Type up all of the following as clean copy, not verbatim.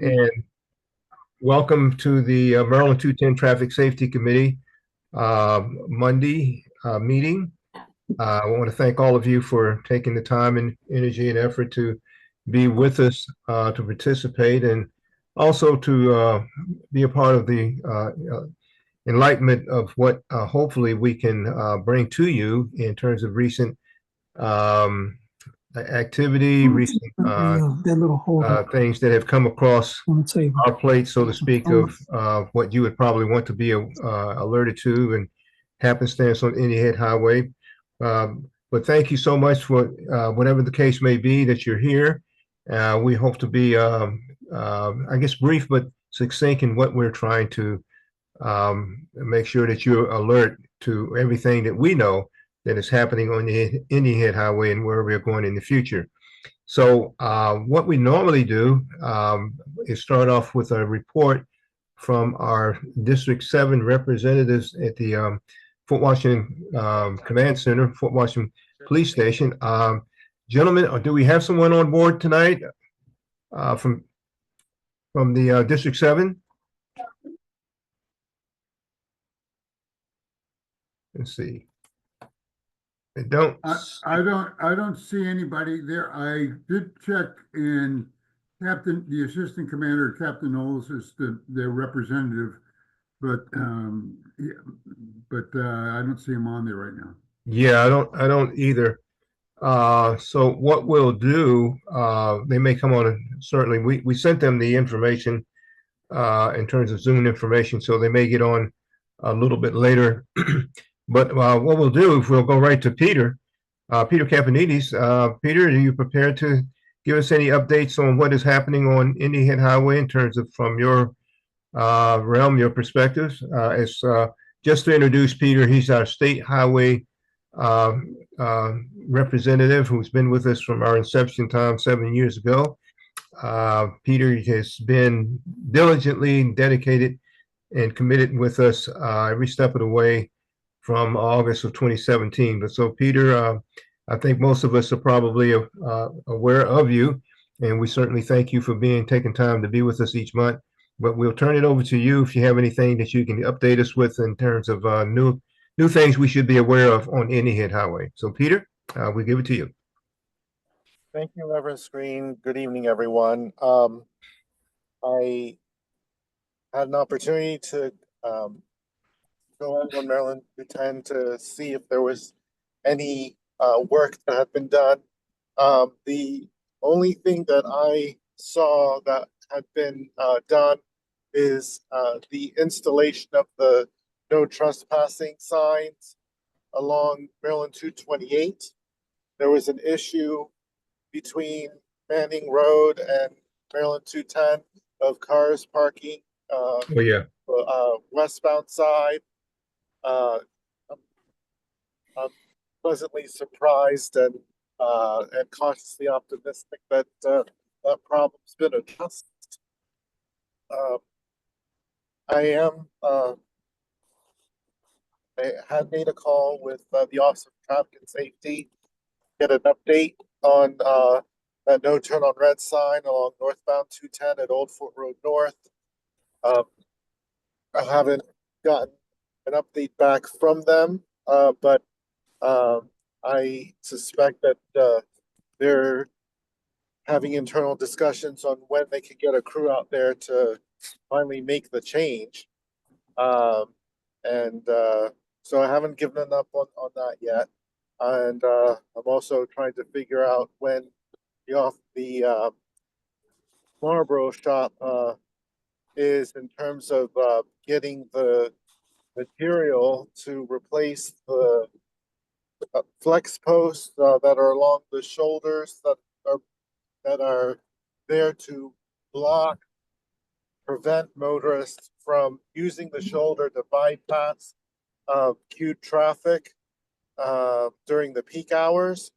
and welcome to the Maryland 210 Traffic Safety Committee Monday meeting. I want to thank all of you for taking the time and energy and effort to be with us to participate and also to be a part of the enlightenment of what hopefully we can bring to you in terms of recent um, activity, recent that little holder things that have come across on the table. our plate, so to speak, of what you would probably want to be alerted to and happenstance on Indian Head Highway. But thank you so much for whatever the case may be that you're here. We hope to be, I guess, brief but succinct in what we're trying to make sure that you're alert to everything that we know that is happening on the Indian Head Highway and where we're going in the future. So what we normally do is start off with a report from our District 7 representatives at the Fort Washington Command Center, Fort Washington Police Station. Gentlemen, do we have someone on board tonight from the District 7? Let's see. I don't. I don't see anybody there. I did check in the assistant commander, Captain Knowles is their representative, but I don't see him on there right now. Yeah, I don't either. So what we'll do, they may come on, certainly, we sent them the information in terms of Zoom information, so they may get on a little bit later. But what we'll do is we'll go right to Peter, Peter Kapanides. Peter, are you prepared to give us any updates on what is happening on Indian Head Highway in terms of from your realm, your perspectives? Just to introduce Peter, he's our state highway uh, representative who's been with us from our inception time 7 years ago. Peter has been diligently dedicated and committed with us every step of the way from August of 2017. But so, Peter, I think most of us are probably aware of you, and we certainly thank you for taking time to be with us each month. But we'll turn it over to you if you have anything that you can update us with in terms of new things we should be aware of on Indian Head Highway. So, Peter, we give it to you. Thank you, Reverend Screen. Good evening, everyone. I had an opportunity to go out on Maryland 210 to see if there was any work that had been done. The only thing that I saw that had been done is the installation of the no trespassing signs along Maryland 228. There was an issue between Manning Road and Maryland 210 of cars parking Oh, yeah. westbound side. I'm pleasantly surprised and cautiously optimistic that that problem's been addressed. I had made a call with the Office of Traffic and Safety, get an update on that no turn on red sign along northbound 210 at Old Fort Road North. I haven't gotten an update back from them, but I suspect that they're having internal discussions on when they can get a crew out there to finally make the change. So I haven't given up on that yet. And I'm also trying to figure out when the Marlboro shop is in terms of getting the material to replace the flex posts that are along the shoulders that are there to prevent motorists from using the shoulder to bypass queued traffic during the peak hours.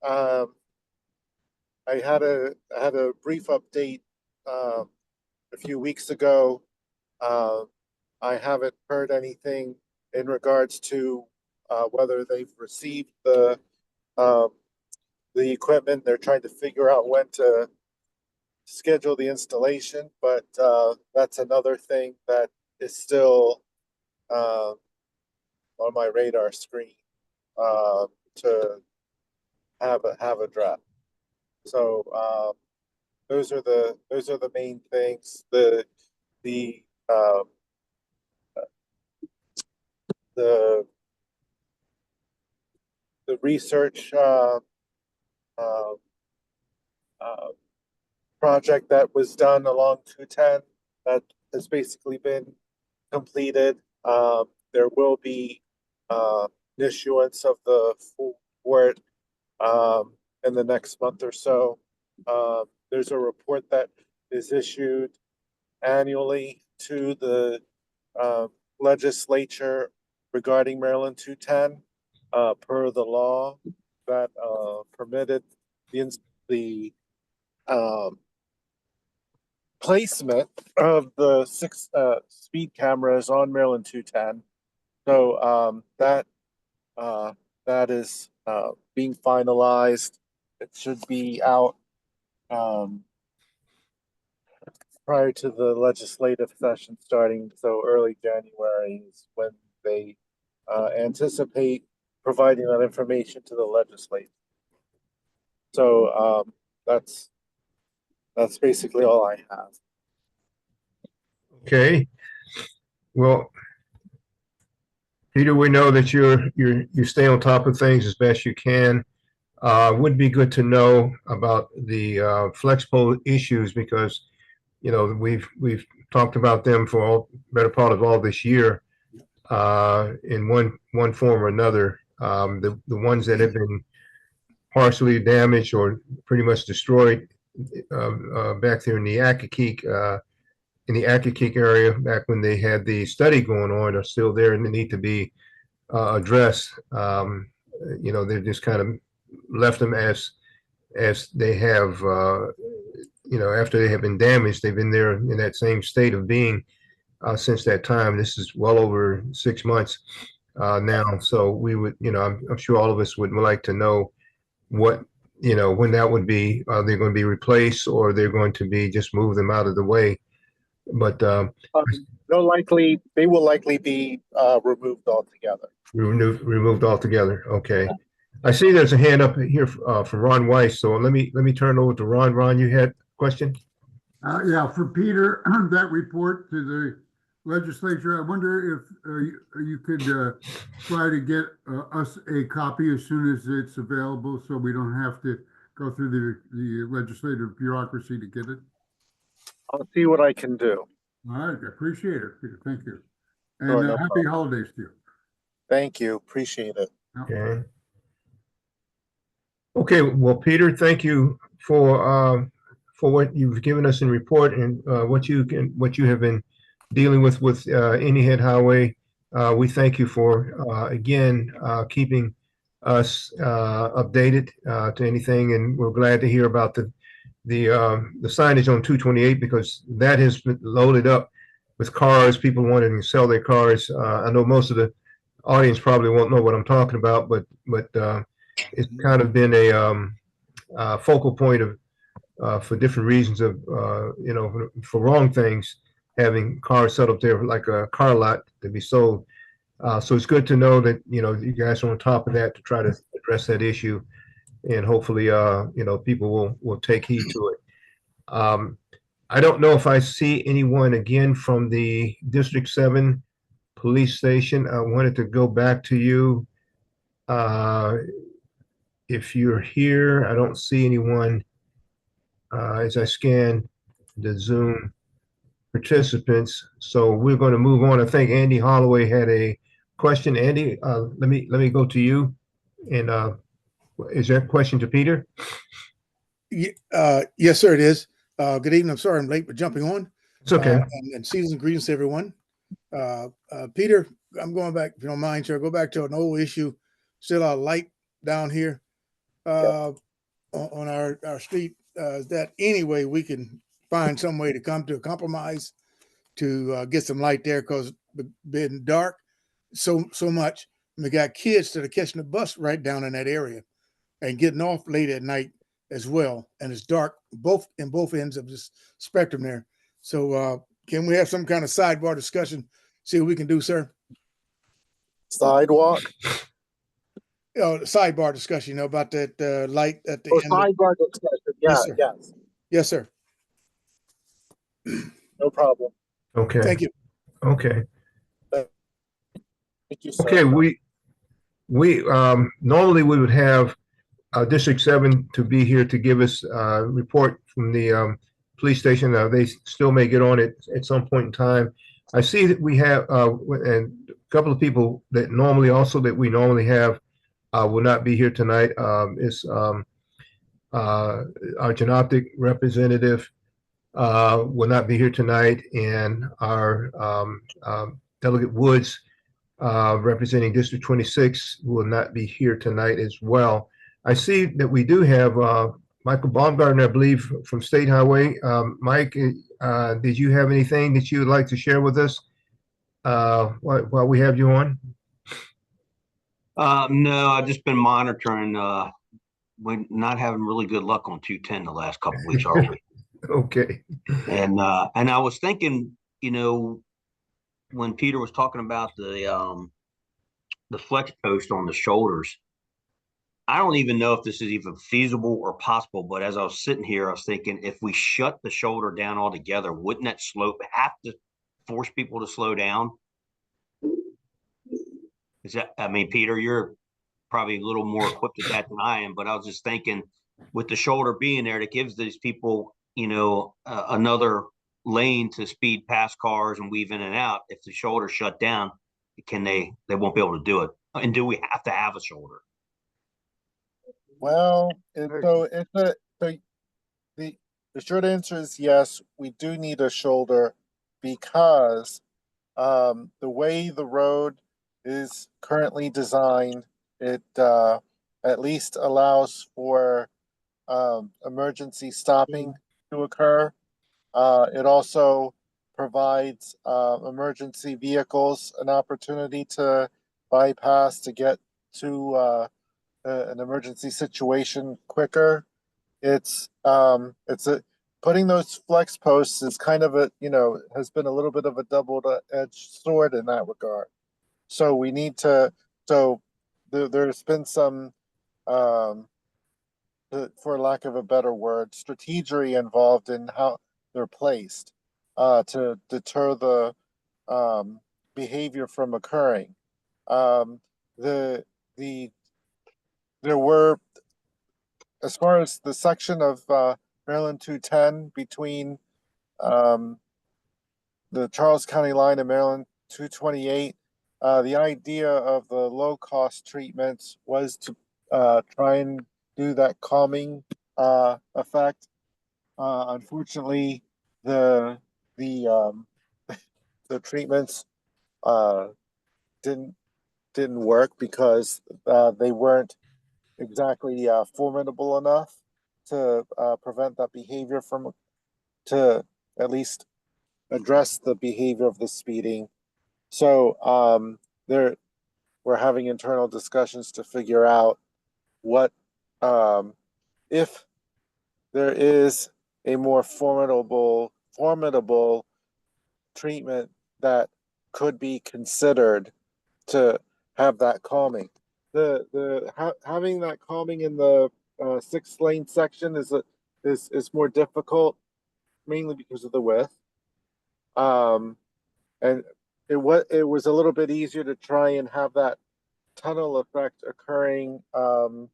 I had a brief update a few weeks ago. I haven't heard anything in regards to whether they've received the equipment. They're trying to figure out when to schedule the installation, but that's another thing that is still on my radar screen to have a draft. So those are the main things. The um, the research uh, project that was done along 210 that has basically been completed. There will be issuance of the full report in the next month or so. There's a report that is issued annually to the legislature regarding Maryland 210 per the law that permitted the placement of the 6 speed cameras on Maryland 210. So that is being finalized. It should be out prior to the legislative session starting. So early January is when they anticipate providing that information to the legislature. So that's basically all I have. Okay. Well, Peter, we know that you stay on top of things as best you can. Would be good to know about the FlexPol issues because we've talked about them for better part of all this year in one form or another. The ones that have been partially damaged or pretty much destroyed back there in the Accokeek area back when they had the study going on are still there and they need to be addressed. They've just kind of left them as they have, after they have been damaged, they've been there in that same state of being since that time. This is well over 6 months now. So we would, I'm sure all of us would like to know what, when that would be. Are they going to be replaced or they're going to be just move them out of the way? But they will likely be removed altogether. Removed altogether. Okay. I see there's a hand up here from Ron Weiss. So let me turn over to Ron. Ron, you had a question? Yeah, for Peter, that report to the legislature, I wonder if you could try to get us a copy as soon as it's available so we don't have to go through the legislative bureaucracy to get it. I'll see what I can do. All right, I appreciate it, Peter. Thank you. And Sure, no happy problem. holidays to you. Thank you. Appreciate it. Okay. Okay. Well, Peter, thank you for what you've given us in report and what you have been dealing with Indian Head Highway. We thank you for again keeping us updated to anything, and we're glad to hear about the signage on 228 because that has been loaded up with cars. People wanting to sell their cars. I know most of the audience probably won't know what I'm talking about, but it's kind of been a focal point of for different reasons of for wrong things, having cars set up there like a car lot to be sold. So it's good to know that you guys are on top of that to try to address that issue, and hopefully people will take heed to it. I don't know if I see anyone again from the District 7 police station. I wanted to go back to you. If you're here, I don't see anyone as I scan the Zoom participants. So we're going to move on. I think Andy Holloway had a question. Andy, let me go to you. And is that a question to Peter? Yes, sir, it is. Good evening. I'm sorry I'm late for jumping on. It's okay. And season's greetings to everyone. Peter, I'm going back, if you don't mind, sir, go back to an old issue. Still a light down here on our street. That any way we can find some way to come to a compromise to get some light there, because it's been dark so much. And we got kids that are catching the bus right down in that area and getting off late at night as well, and it's dark both ends of this spectrum there. So can we have some kind of sidebar discussion? See what we can do, sir. Sidewalk? Sidebar discussion, about that light at the Oh, end. sidebar discussion. Yeah, Yes, sir. yes, Yes, sir. no problem. Okay, Thank you. okay. Thank you, sir. Okay, we normally we would have District 7 to be here to give us a report from the police station. They still may get on it at some point in time. I see that we have and a couple of people that we normally have will not be here tonight. It's our Genoptic representative will not be here tonight, and our Delegate Woods representing District 26 will not be here tonight as well. I see that we do have Michael Baumgartner, I believe, from State Highway. Mike, did you have anything that you would like to share with us while we have you on? No, I've just been monitoring. We're not having really good luck on 210 the last couple of weeks, are we? Okay. And I was thinking, when Peter was talking about the flex post on the shoulders, I don't even know if this is even feasible or possible. But as I was sitting here, I was thinking, if we shut the shoulder down altogether, wouldn't that have to force people to slow down? Peter, you're probably a little more equipped at that than I am, but I was just thinking, with the shoulder being there, that gives these people, another lane to speed past cars and weave in and out. If the shoulder shut down, they won't be able to do it. And do we have to have a shoulder? Well, the short answer is yes, we do need a shoulder because the way the road is currently designed, it at least allows for emergency stopping to occur. It also provides emergency vehicles an opportunity to bypass to get to an emergency situation quicker. Putting those flex posts is kind of has been a little bit of a double-edged sword in that regard. So we need to. So there's been some, for lack of a better word, strategery involved in how they're placed to deter the behavior from occurring. There were, as far as the section of Maryland 210 between the Charles County line and Maryland 228, the idea of the low-cost treatments was to try and do that calming effect. Unfortunately, the treatments didn't work because they weren't exactly formidable enough to prevent that behavior to at least address the behavior of the speeding. So we're having internal discussions to figure out what if there is a more formidable treatment that could be considered to have that calming. Having that calming in the 6-lane section is more difficult, mainly because of the width. And it was a little bit easier to try and have that tunnel effect occurring in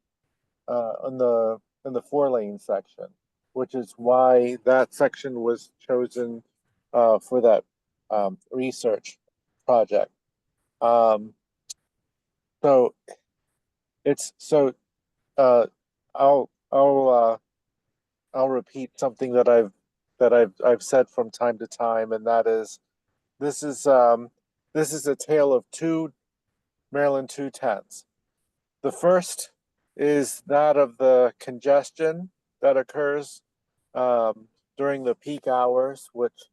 the 4-lane section, which is why that section was chosen for that research project. I'll repeat something that I've said from time to time, and that is this is a tale of two Maryland 210s. The first is that of the congestion that occurs during the peak hours, which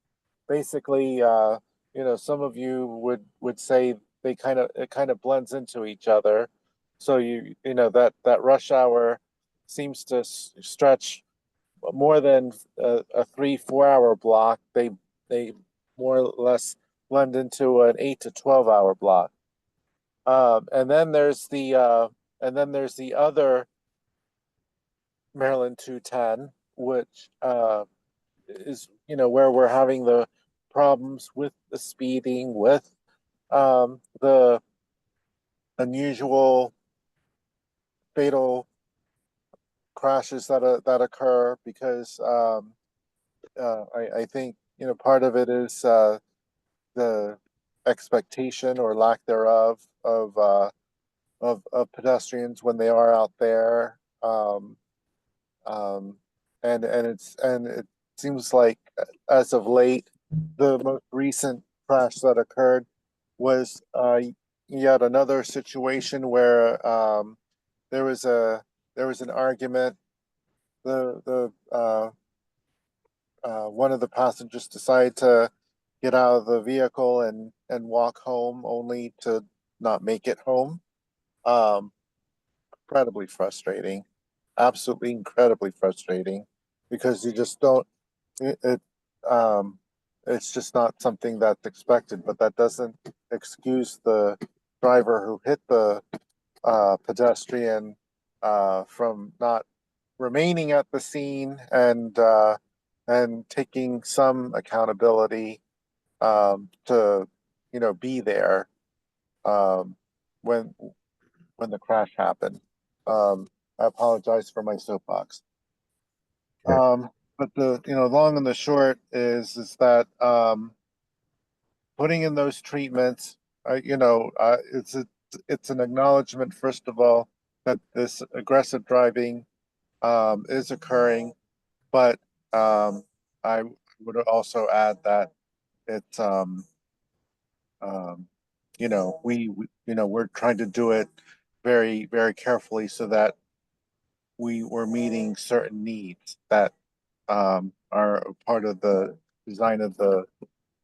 basically some of you would say it kind of blends into each other. So that rush hour seems to stretch more than a 3-4 hour block. They more or less blend into an 8 to 12 hour block. And then there's the other Maryland 210, which is, you know, where we're having the problems with the speeding, with the unusual fatal crashes that occur, because I think, you know, part of it is the expectation or lack thereof of pedestrians when they are out there. And it seems like, as of late, the most recent crash that occurred was yet another situation where there was an argument. The one of the passengers decided to get out of the vehicle and walk home, only to not make it home. Incredibly frustrating, absolutely incredibly frustrating, because you just don't. It's just not something that's expected, but that doesn't excuse the driver who hit the pedestrian from not remaining at the scene and taking some accountability to, you know, be there when the crash happened. I apologize for my soapbox. But the, you know, long and the short is that putting in those treatments, you know, it's an acknowledgement, first of all, that this aggressive driving is occurring, but I would also add that it's you know, we you know, we're trying to do it very, very carefully, so that we're meeting certain needs that are part of the design of the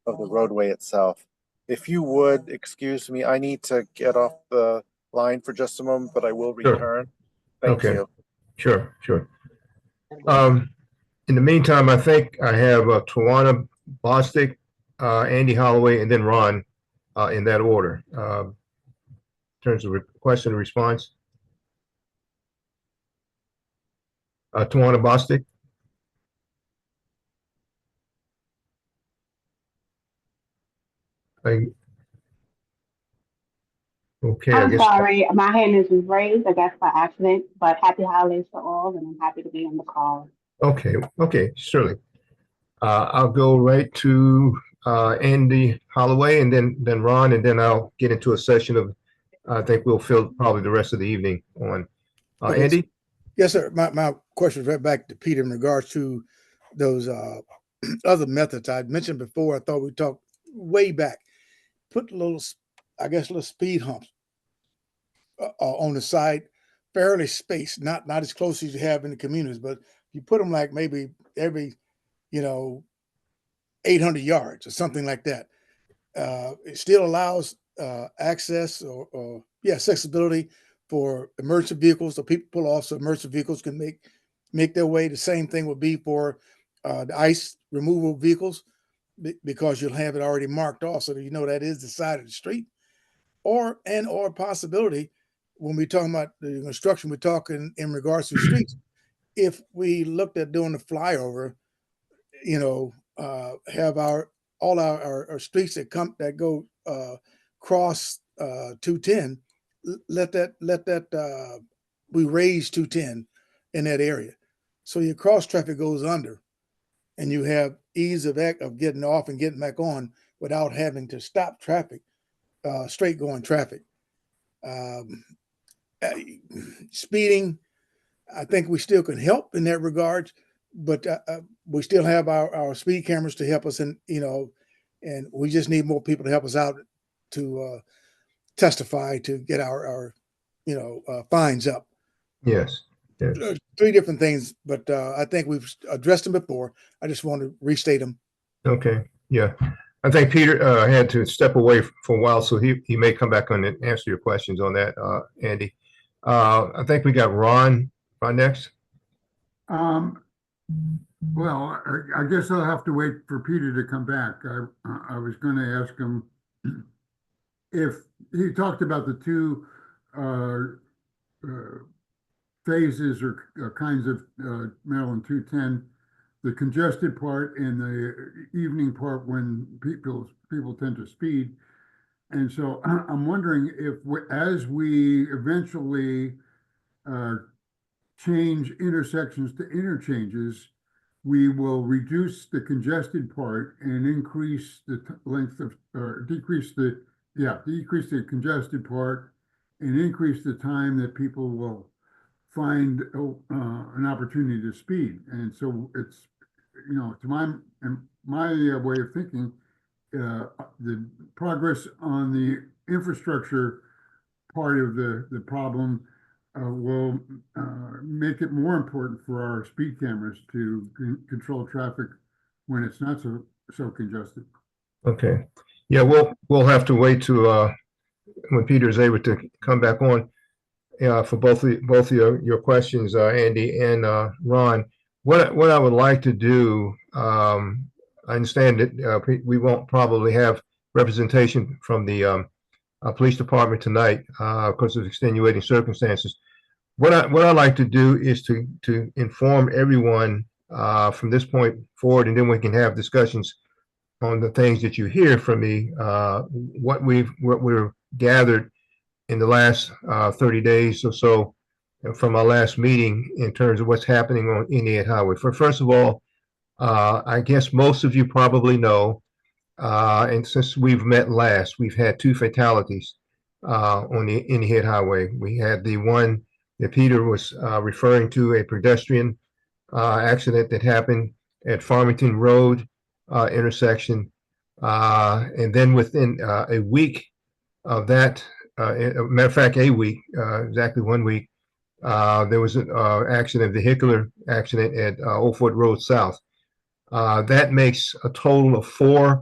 roadway itself. If you would excuse me, I need to get off the line for just a moment, but I will Sure. return. Thank Okay. you. Sure. In the meantime, I think I have Tawana Bostic, Andy Holloway, and then Ron in that order. In terms of question and response. Tawana Bostic. Okay, I I'm guess. sorry, my hand is raised, I guess by accident, but happy holidays to all, and I'm happy to be on the call. Okay, surely. I'll go right to Andy Holloway, and then Ron, and then I'll get into a session of, I think we'll fill probably the rest of the evening on. Okay. Andy? Yes, sir. My question is right back to Peter in regards to those other methods I mentioned before. I thought we talked way back. Put little speed humps on the side, fairly spaced, not as close as you have in the communities, but you put them like maybe every, you know, 800 yards or something like that. It still allows access or accessibility for emergency vehicles, so people pull off, so emergency vehicles can make their way. The same thing would be for the ice removal vehicles, because you'll have it already marked off, so that you know that is the side of the street. Or possibility, when we're talking about the construction, we're talking in regards to streets. If we looked at doing the flyover, you know, have all our streets that go cross 210, let that we raise 210 in that area, so your cross traffic goes under, and you have ease of getting off and getting back on without having to stop traffic, straight going traffic. Speeding, I think we still can help in that regard, but we still have our speed cameras to help us, and you know, and we just need more people to help us out to testify to get our fines up. Yes. Three different things, but I think we've addressed them before. I just want to restate them. Okay. Yeah. I think Peter had to step away for a while, so he may come back on and answer your questions on that, Andy. I think we got Ron next. Um, well, I guess I'll have to wait for Peter to come back. I was gonna ask him if he talked about the two phases or kinds of Maryland 210, the congested part and the evening part when people tend to speed. And so I'm wondering if as we eventually change intersections to interchanges, we will reduce the congested part and increase the length of, or decrease the congested part and increase the time that people will find an opportunity to speed. And so it's, to my way of thinking, the progress on the infrastructure part of the problem will make it more important for our speed cameras to control traffic when it's not so congested. Okay. Yeah, we'll have to wait to when Peter is able to come back on for both of your questions, Andy and Ron. What I would like to do, I understand that we won't probably have representation from the police department tonight because of extenuating circumstances. What I like to do is to inform everyone from this point forward, and then we can have discussions on the things that you hear from me, what we've gathered in the last 30 days or so from our last meeting in terms of what's happening on Indiana Highway. First of all, I guess most of you probably know, and since we've met last, we've had 2 fatalities on the Indiana Highway. We had the one that Peter was referring to, a pedestrian accident that happened at Farmington Road intersection. And then within a week of that, matter of fact, exactly 1 week, there was an vehicular accident at Old Fort Road South. That makes a total of 4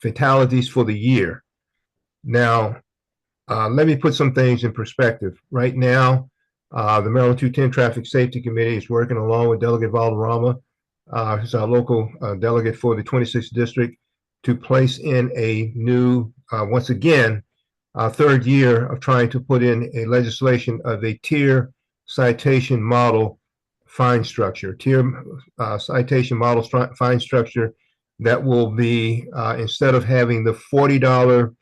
fatalities for the year. Now, let me put some things in perspective. Right now, the Maryland 210 Traffic Safety Committee is working along with Delegate Valderrama, who's our local delegate for the 26th District, to place in a new, once again, 3rd year of trying to put in a legislation of a tier citation model fine structure, citation model fine structure that will be, instead of having the $40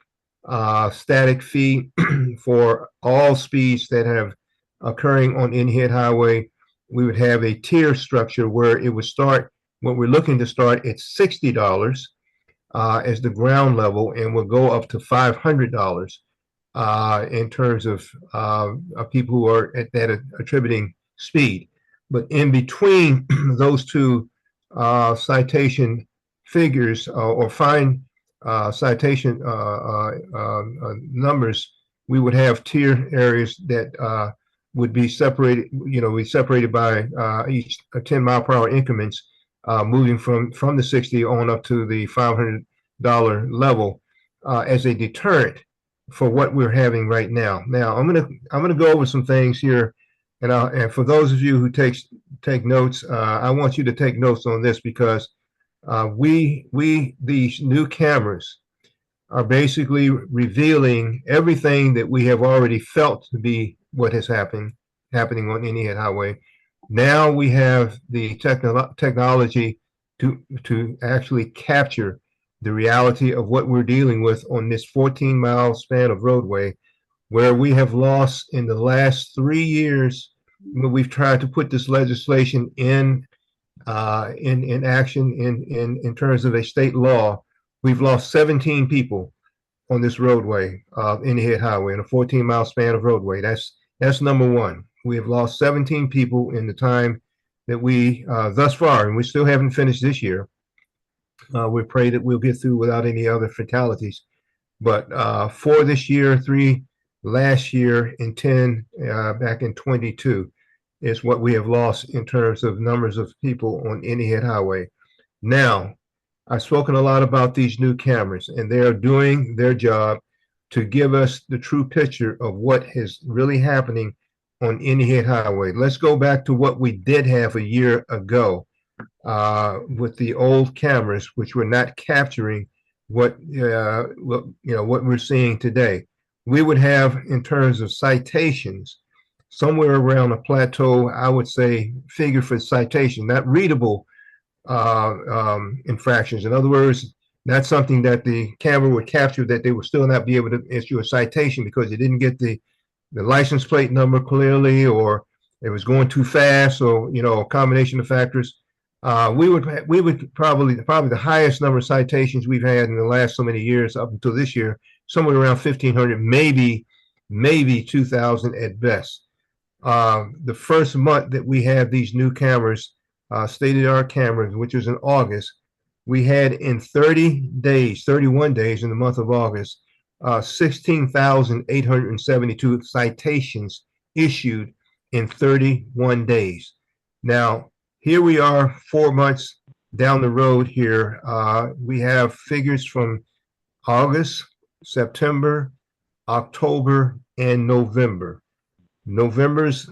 static fee for all speeds that have occurring on in-head highway, we would have a tier structure where it would start, what we're looking to start at $60 as the ground level, and will go up to $500 in terms of people who are at that attributing speed. But in between those 2 citation figures or fine citation numbers, we would have tier areas that would be separated, separated by each 10-mile-per-hour increments, moving from the 60 on up to the $500 level as a deterrent for what we're having right now. Now, I'm gonna go over some things here, and for those of you who take notes, I want you to take notes on this, because these new cameras are basically revealing everything that we have already felt to be what is happening on Indiana Highway. Now we have the technology to actually capture the reality of what we're dealing with on this 14-mile span of roadway, where we have lost in the last 3 years, when we've tried to put this legislation in action in terms of a state law. We've lost 17 people on this roadway, Indiana Highway, in a 14-mile span of roadway. That's number one. We have lost 17 people in the time that we thus far, and we still haven't finished this year. We pray that we'll get through without any other fatalities. But 4 this year, 3 last year, and 10 back in 22 is what we have lost in terms of numbers of people on Indiana Highway. Now, I've spoken a lot about these new cameras, and they are doing their job to give us the true picture of what is really happening on Indian Head Highway. Let's go back to what we did have a year ago with the old cameras, which were not capturing what what we're seeing today. We would have, in terms of citations, somewhere around a plateau, I would say, figure for citation, not readable infractions. In other words, not something that the camera would capture that they would still not be able to issue a citation because they didn't get the license plate number clearly, or it was going too fast, or a combination of factors. We would probably the highest number of citations we've had in the last so many years up until this year, somewhere around 1,500, maybe 2,000 at best. The first month that we had these new cameras, state-of-the-art cameras, which was in August, we had in 31 days in the month of August, 16,872 citations issued in 31 days. Now, here we are 4 months down the road here. We have figures from August, September, October, and November. November's,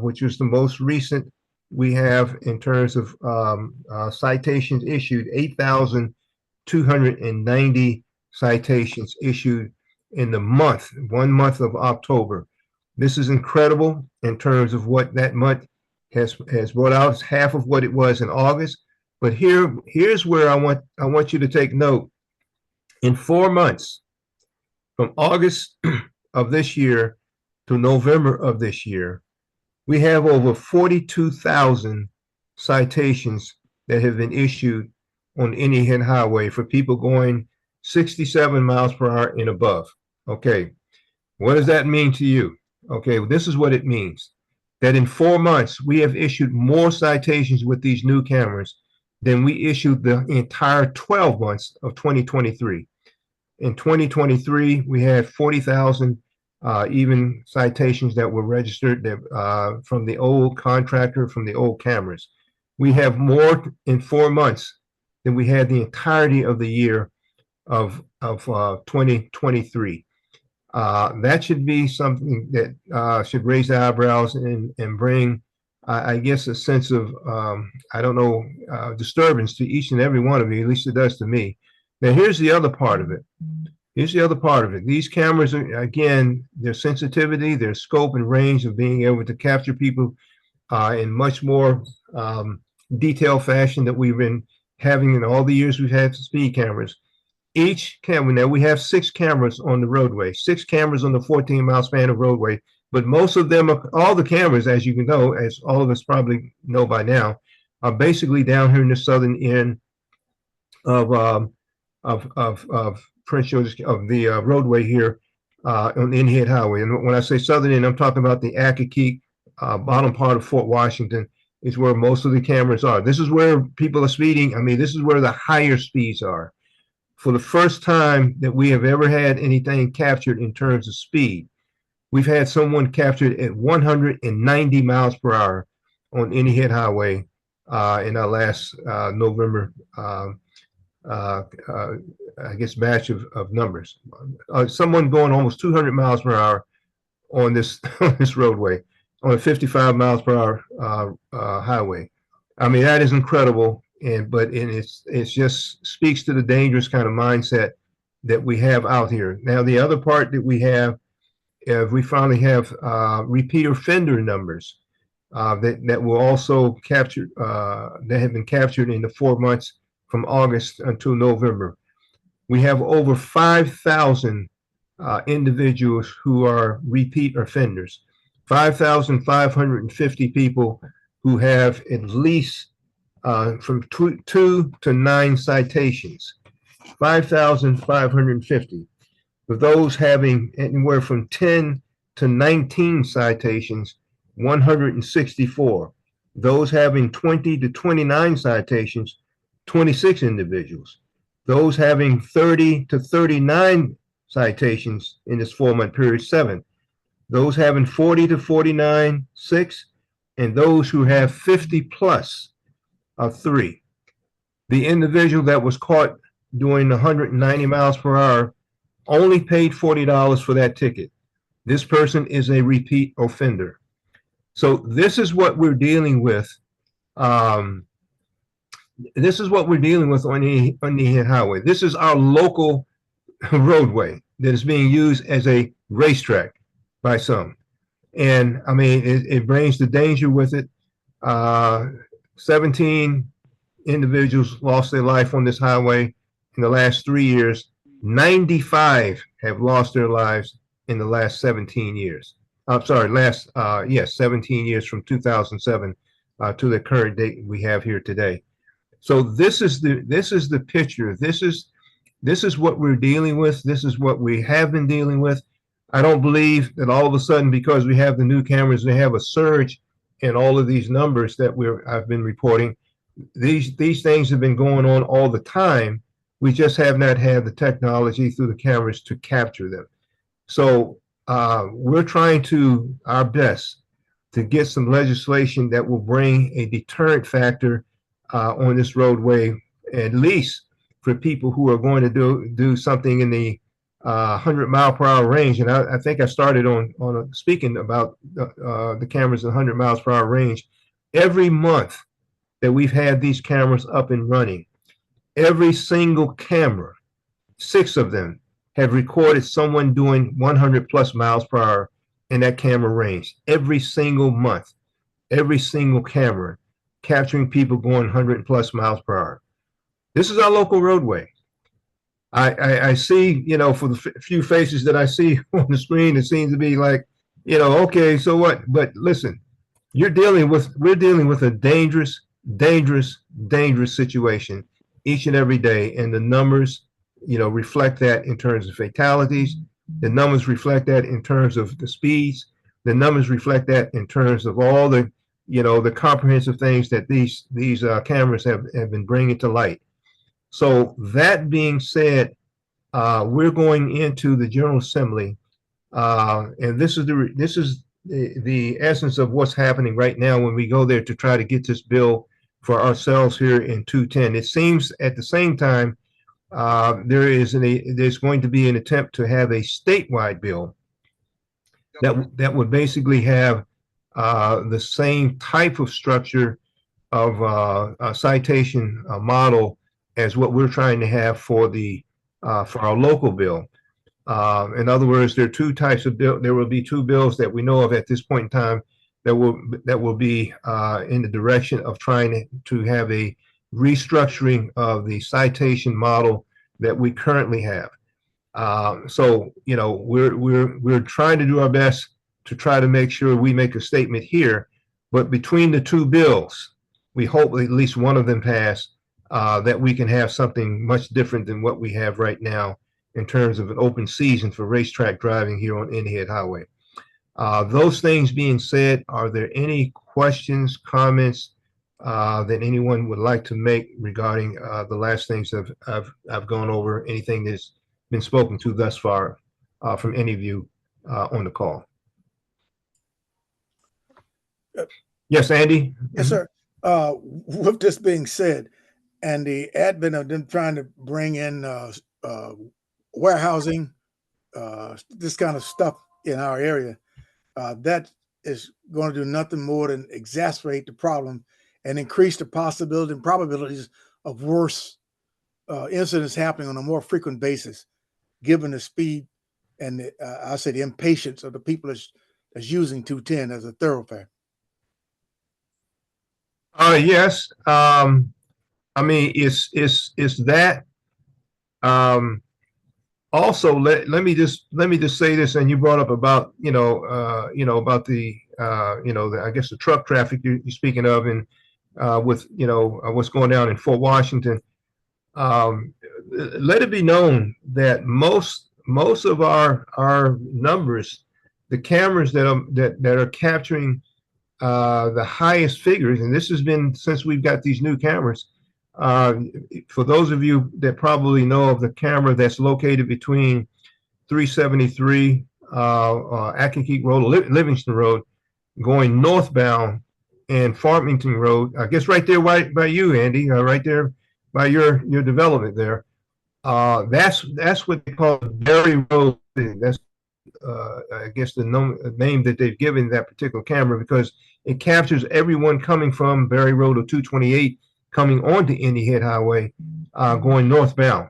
which was the most recent, we have in terms of citations issued, 8,290 citations issued in the month, 1 month of October. This is incredible in terms of what that month has brought out. It's half of what it was in August. But here's where I want you to take note. In 4 months, from August of this year to November of this year, we have over 42,000 citations that have been issued on Indian Head Highway for people going 67 miles per hour and above. Okay, what does that mean to you? Okay, well, this is what it means. That in 4 months, we have issued more citations with these new cameras than we issued the entire 12 months of 2023. In 2023, we had 40,000 even citations that were registered from the old contractor, from the old cameras. We have more in 4 months than we had the entirety of the year of 2023. That should be something that should raise the eyebrows and bring, I guess, a sense of, disturbance to each and every one of you. At least it does to me. Now, here's the other part of it. These cameras are, again, their sensitivity, their scope and range of being able to capture people in much more detailed fashion that we've been having in all the years we've had speed cameras. Each camera, now we have 6 cameras on the roadway, 6 cameras on the 14-mile span of roadway, but most of them, all the cameras, as you can know, as all of us probably know by now, are basically down here in the southern end of Prince George's, of the roadway here on the Indian Head Highway. And when I say southern end, I'm talking about the Accokeek, bottom part of Fort Washington is where most of the cameras are. This is where people are speeding. I mean, this is where the higher speeds are. For the first time that we have ever had anything captured in terms of speed, we've had someone captured at 190 miles per hour on Indian Head Highway in our last November, I guess, batch of numbers. Someone going almost 200 miles per hour on this roadway, on a 55 miles per hour highway. I mean, that is incredible. But it's just speaks to the dangerous kind of mindset that we have out here. Now, the other part that we have, we finally have repeat offender numbers that will also capture, that have been captured in the 4 months from August until November. We have over 5,000 individuals who are repeat offenders, 5,550 people who have at least from 2 to 9 citations, 5,550. With those having anywhere from 10 to 19 citations, 164. Those having 20 to 29 citations, 26 individuals. Those having 30 to 39 citations in this 4-month period, 7. Those having 40 to 49, 6. And those who have 50 plus, 3. The individual that was caught doing 190 miles per hour only paid $40 for that ticket. This person is a repeat offender. So this is what we're dealing with. This is what we're dealing with on the highway. This is our local roadway that is being used as a racetrack by some. And I mean, it brings the danger with it. 17 individuals lost their life on this highway in the last 3 years. 95 have lost their lives in the last 17 years. I'm sorry, 17 years from 2007 to the current date we have here today. So this is the picture. This is what we're dealing with. This is what we have been dealing with. I don't believe that all of a sudden, because we have the new cameras, they have a surge in all of these numbers that I've been reporting. These things have been going on all the time. We just have not had the technology through the cameras to capture them. So we're trying our best to get some legislation that will bring a deterrent factor on this roadway, at least for people who are going to do something in the 100-mile-per-hour range. And I think I started on speaking about the cameras at 100 miles per hour range. Every month that we've had these cameras up and running, every single camera, 6 of them, have recorded someone doing 100 plus miles per hour in that camera range. Every single month, every single camera capturing people going 100 plus miles per hour. This is our local roadway. I see, for the few faces that I see on the screen, it seems to be like, okay, so what? But listen, we're dealing with a dangerous situation each and every day, and the numbers, reflect that in terms of fatalities. The numbers reflect that in terms of the speeds. The numbers reflect that in terms of all the, the comprehensive things that these cameras have been bringing to light. So that being said, we're going into the General Assembly, and this is the essence of what's happening right now when we go there to try to get this bill for ourselves here in 210. It seems at the same time there's going to be an attempt to have a statewide bill that would basically have the same type of structure of a citation model as what we're trying to have for our local bill. In other words, there are 2 types of bill. There will be 2 bills that we know of at this point in time that will be in the direction of trying to have a restructuring of the citation model that we currently have. So we're trying to do our best to try to make sure we make a statement here. But between the 2 bills, we hope at least one of them pass, that we can have something much different than what we have right now in terms of an open season for racetrack driving here on Indian Head Highway. Those things being said, are there any questions, comments that anyone would like to make regarding the last things I've gone over? Anything that's been spoken to thus far from any of you on the call? Yes, Andy? Yes, sir. With this being said, and the advent of them trying to bring in warehousing, this kind of stuff in our area, that is going to do nothing more than exacerbate the problem and increase the possibility and probabilities of worse incidents happening on a more frequent basis, given the speed and the impatience of the people that's using 210 as a thoroughfare. Yes. I mean, it's that. Also, let me just say this, and you brought up about about the I guess the truck traffic you're speaking of, and with what's going down in Fort Washington. Let it be known that most of our numbers, the cameras that are capturing the highest figures, and this has been since we've got these new cameras. For those of you that probably know of the camera that's located between 373 Accokeek Road, Livingston Road, going northbound, and Farmington Road, I guess right there by you, Andy, right there by your development there. That's what they call Berry Road. That's I guess the name that they've given that particular camera, because it captures everyone coming from Berry Road or 228 coming onto Indy Head Highway, going northbound.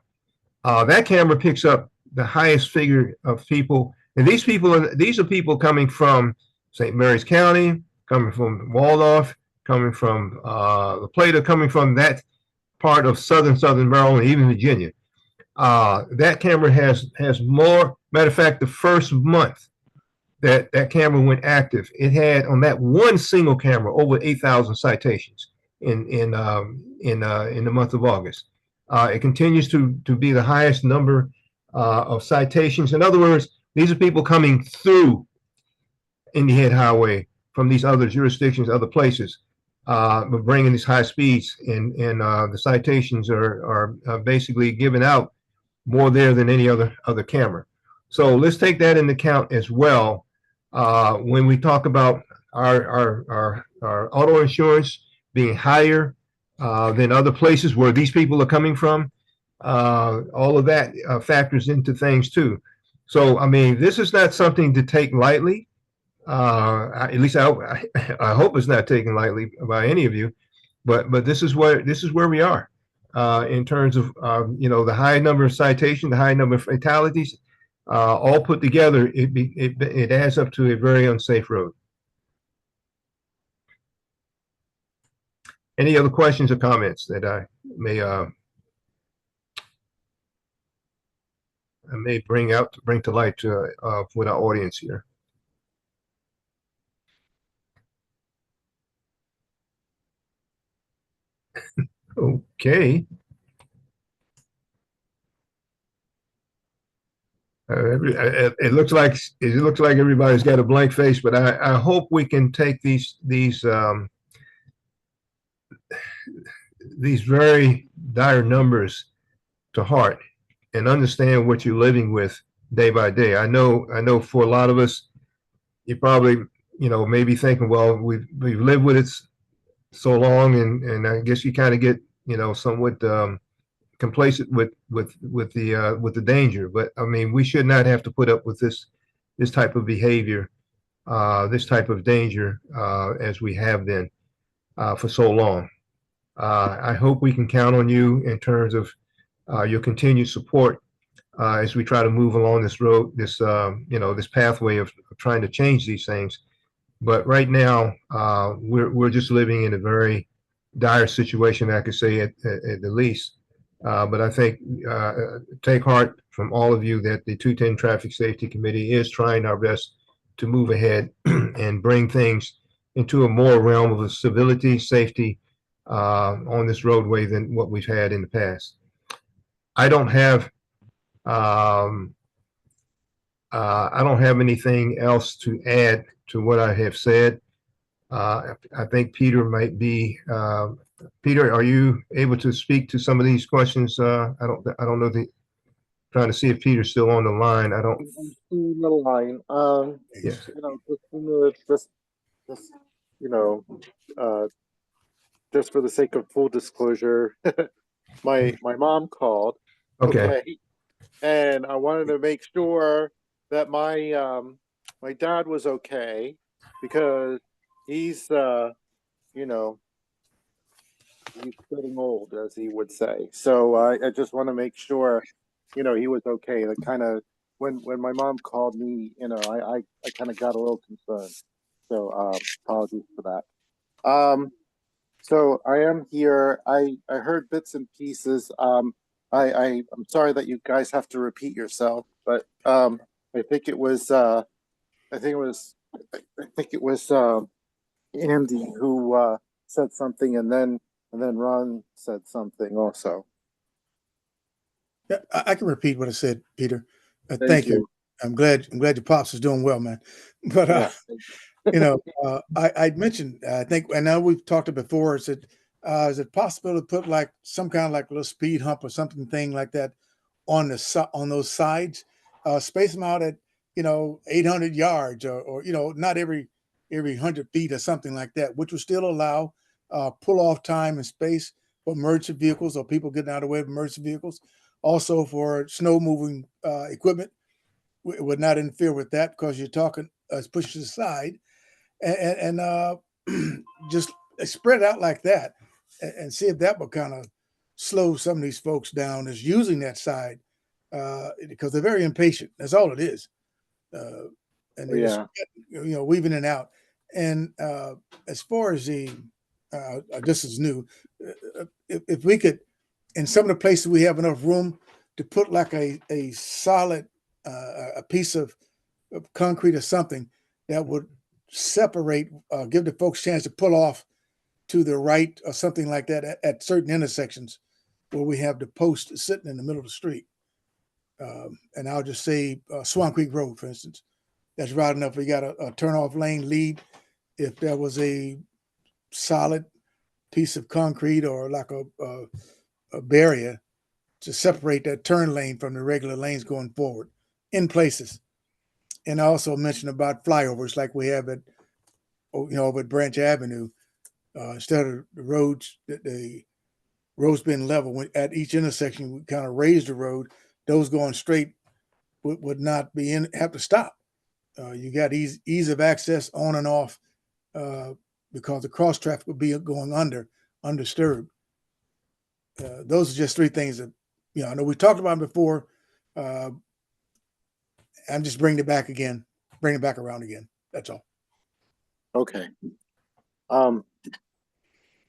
That camera picks up the highest figure of people, and these are people coming from St. Mary's County, coming from Waldorf, coming from La Plata, coming from that part of southern Maryland, even Virginia. That camera has more. Matter of fact, the first month that camera went active, it had on that one single camera over 8,000 citations in the month of August. It continues to be the highest number of citations. In other words, these are people coming through Indy Head Highway from these other jurisdictions, other places, but bringing these high speeds, and the citations are basically given out more there than any other camera. So let's take that into account as well when we talk about our auto insurance being higher than other places where these people are coming from. All of that factors into things too. So I mean, this is not something to take lightly. At least I hope it's not taken lightly by any of you. But this is where we are. In terms of the high number of citations, the high number of fatalities, all put together, it adds up to a very unsafe road. Any other questions or comments that I may bring to light with our audience here? Okay. It looks like everybody's got a blank face, but I hope we can take these very dire numbers to heart and understand what you're living with day by day. I know for a lot of us, you probably maybe thinking, well, we've lived with it so long, and I guess you kind of get somewhat complacent with the danger. But I mean, we should not have to put up with this type of behavior, this type of danger as we have been for so long. I hope we can count on you in terms of your continued support as we try to move along this road, this pathway of trying to change these things. But right now, we're just living in a very dire situation, I could say at the least. But I think take heart from all of you that the 210 Traffic Safety Committee is trying our best to move ahead and bring things into a more realm of civility, safety on this roadway than what we've had in the past. I don't have anything else to add to what I have said. I think Peter might be. Peter, are you able to speak to some of these questions? I don't know. Trying to see if Peter's still on the line. I don't. On the line. Yeah. Just for the sake of full disclosure, my mom called. Okay. And I wanted to make sure that my dad was okay, because he's he's getting old, as he would say. So I just want to make sure he was okay. Like, kind of when my mom called me, I kind of got a little concerned. So apologies for that. So I am here. I heard bits and pieces. I'm sorry that you guys have to repeat yourself, but I think it was Andy who said something, and then Ron said something also. Yeah, I can repeat what I said, Peter. Thank you. I'm glad your pops is doing well, man. But I mentioned, I think, I know we've talked it before. Is it possible to put like some kind of like little speed hump or something like that on those sides, space them out at 800 yards or not every 100 feet or something like that, which would still allow pull off time and space for emergency vehicles or people getting out of the way of emergency vehicles, also for snow moving equipment. would not interfere with that because you're talking, push to the side and just spread out like that and see if that will kind of slow some of these folks down that's using that side because they're very impatient. That's all it is. And they just, weaving it out. And as far as the, this is new, if we could, in some of the places we have enough room to put like a solid, a piece of concrete or something that would separate, give the folks a chance to pull off to the right or something like that at certain intersections where we have the post sitting in the middle of the street. And I'll just say Swan Creek Road, for instance. That's right enough. We got a turn-off lane lead. If there was a solid piece of concrete or like a barrier to separate that turn lane from the regular lanes going forward in places. And I also mentioned about flyovers like we have at, over at Branch Avenue. Instead of the roads being level at each intersection, we kind of raise the road. Those going straight would not be have to stop. You got ease of access on and off because the cross traffic would be going undisturbed. Those are just three things that, I know we talked about before. I'm just bringing it back again, bring it back around again. That's all. Okay.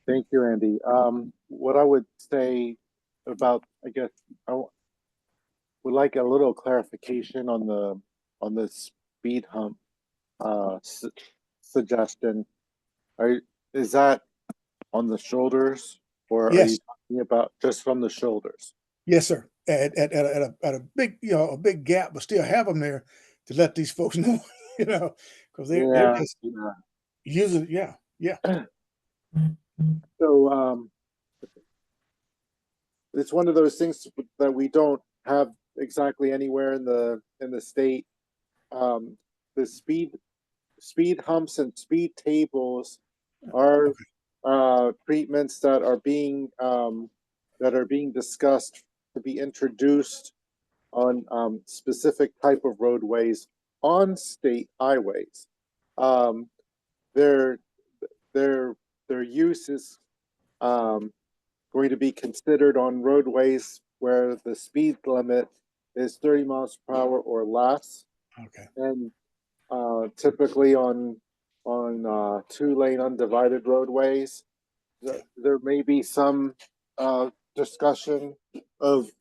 Thank you, Andy. What I would say about, I guess, would like a little clarification on the speed hump suggestion. Is that on the shoulders, or are Yes. you talking about just from the shoulders? Yes, sir. At a big, a big gap, but still have them there to let these folks know, because they're just using, yeah. So it's one of those things that we don't have exactly anywhere in the state. The speed humps and speed tables are treatments that are being discussed to be introduced on specific type of roadways on state highways. Their use is going to be considered on roadways where the speed limit is 30 miles per hour or less. Okay. And typically on 2-lane undivided roadways, there may be some discussion of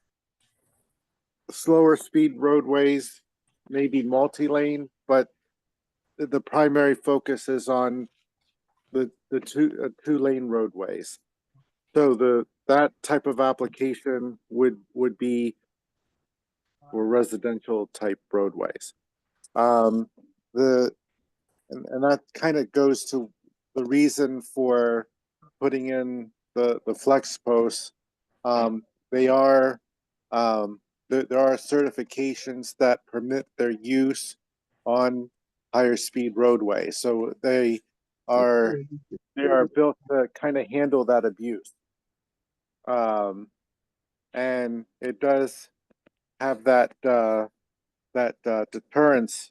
slower speed roadways, maybe multi-lane, but the primary focus is on the two-lane roadways. So that type of application would be for residential type roadways. And that kind of goes to the reason for putting in the flex posts. There are certifications that permit their use on higher speed roadways, so they are built to kind of handle that abuse. And it does have that deterrence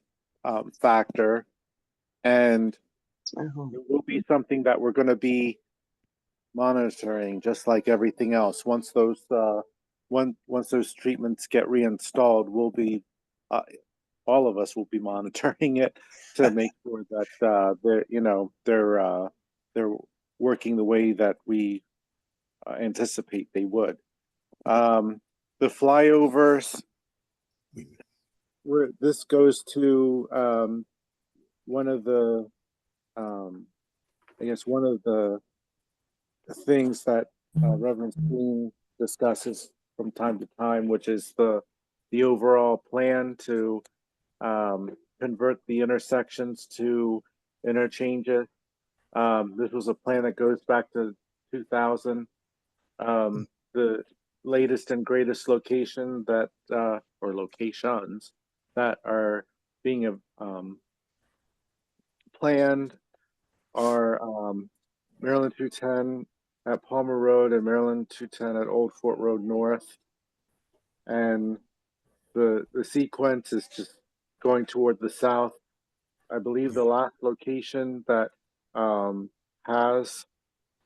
factor, and it will be something that we're going to be monitoring, just like everything else. Once those treatments get reinstalled, we'll be all of us will be monitoring it to make sure that they're working the way that we anticipate they would. The flyovers, this goes to one of the things that Reverend Green discusses from time to time, which is the overall plan to convert the intersections to interchanges. This was a plan that goes back to 2000. The latest and greatest location that or locations that are being planned are Maryland 210 at Palmer Road and Maryland 210 at Old Fort Road North. And the sequence is just going toward the south. I believe the last location that has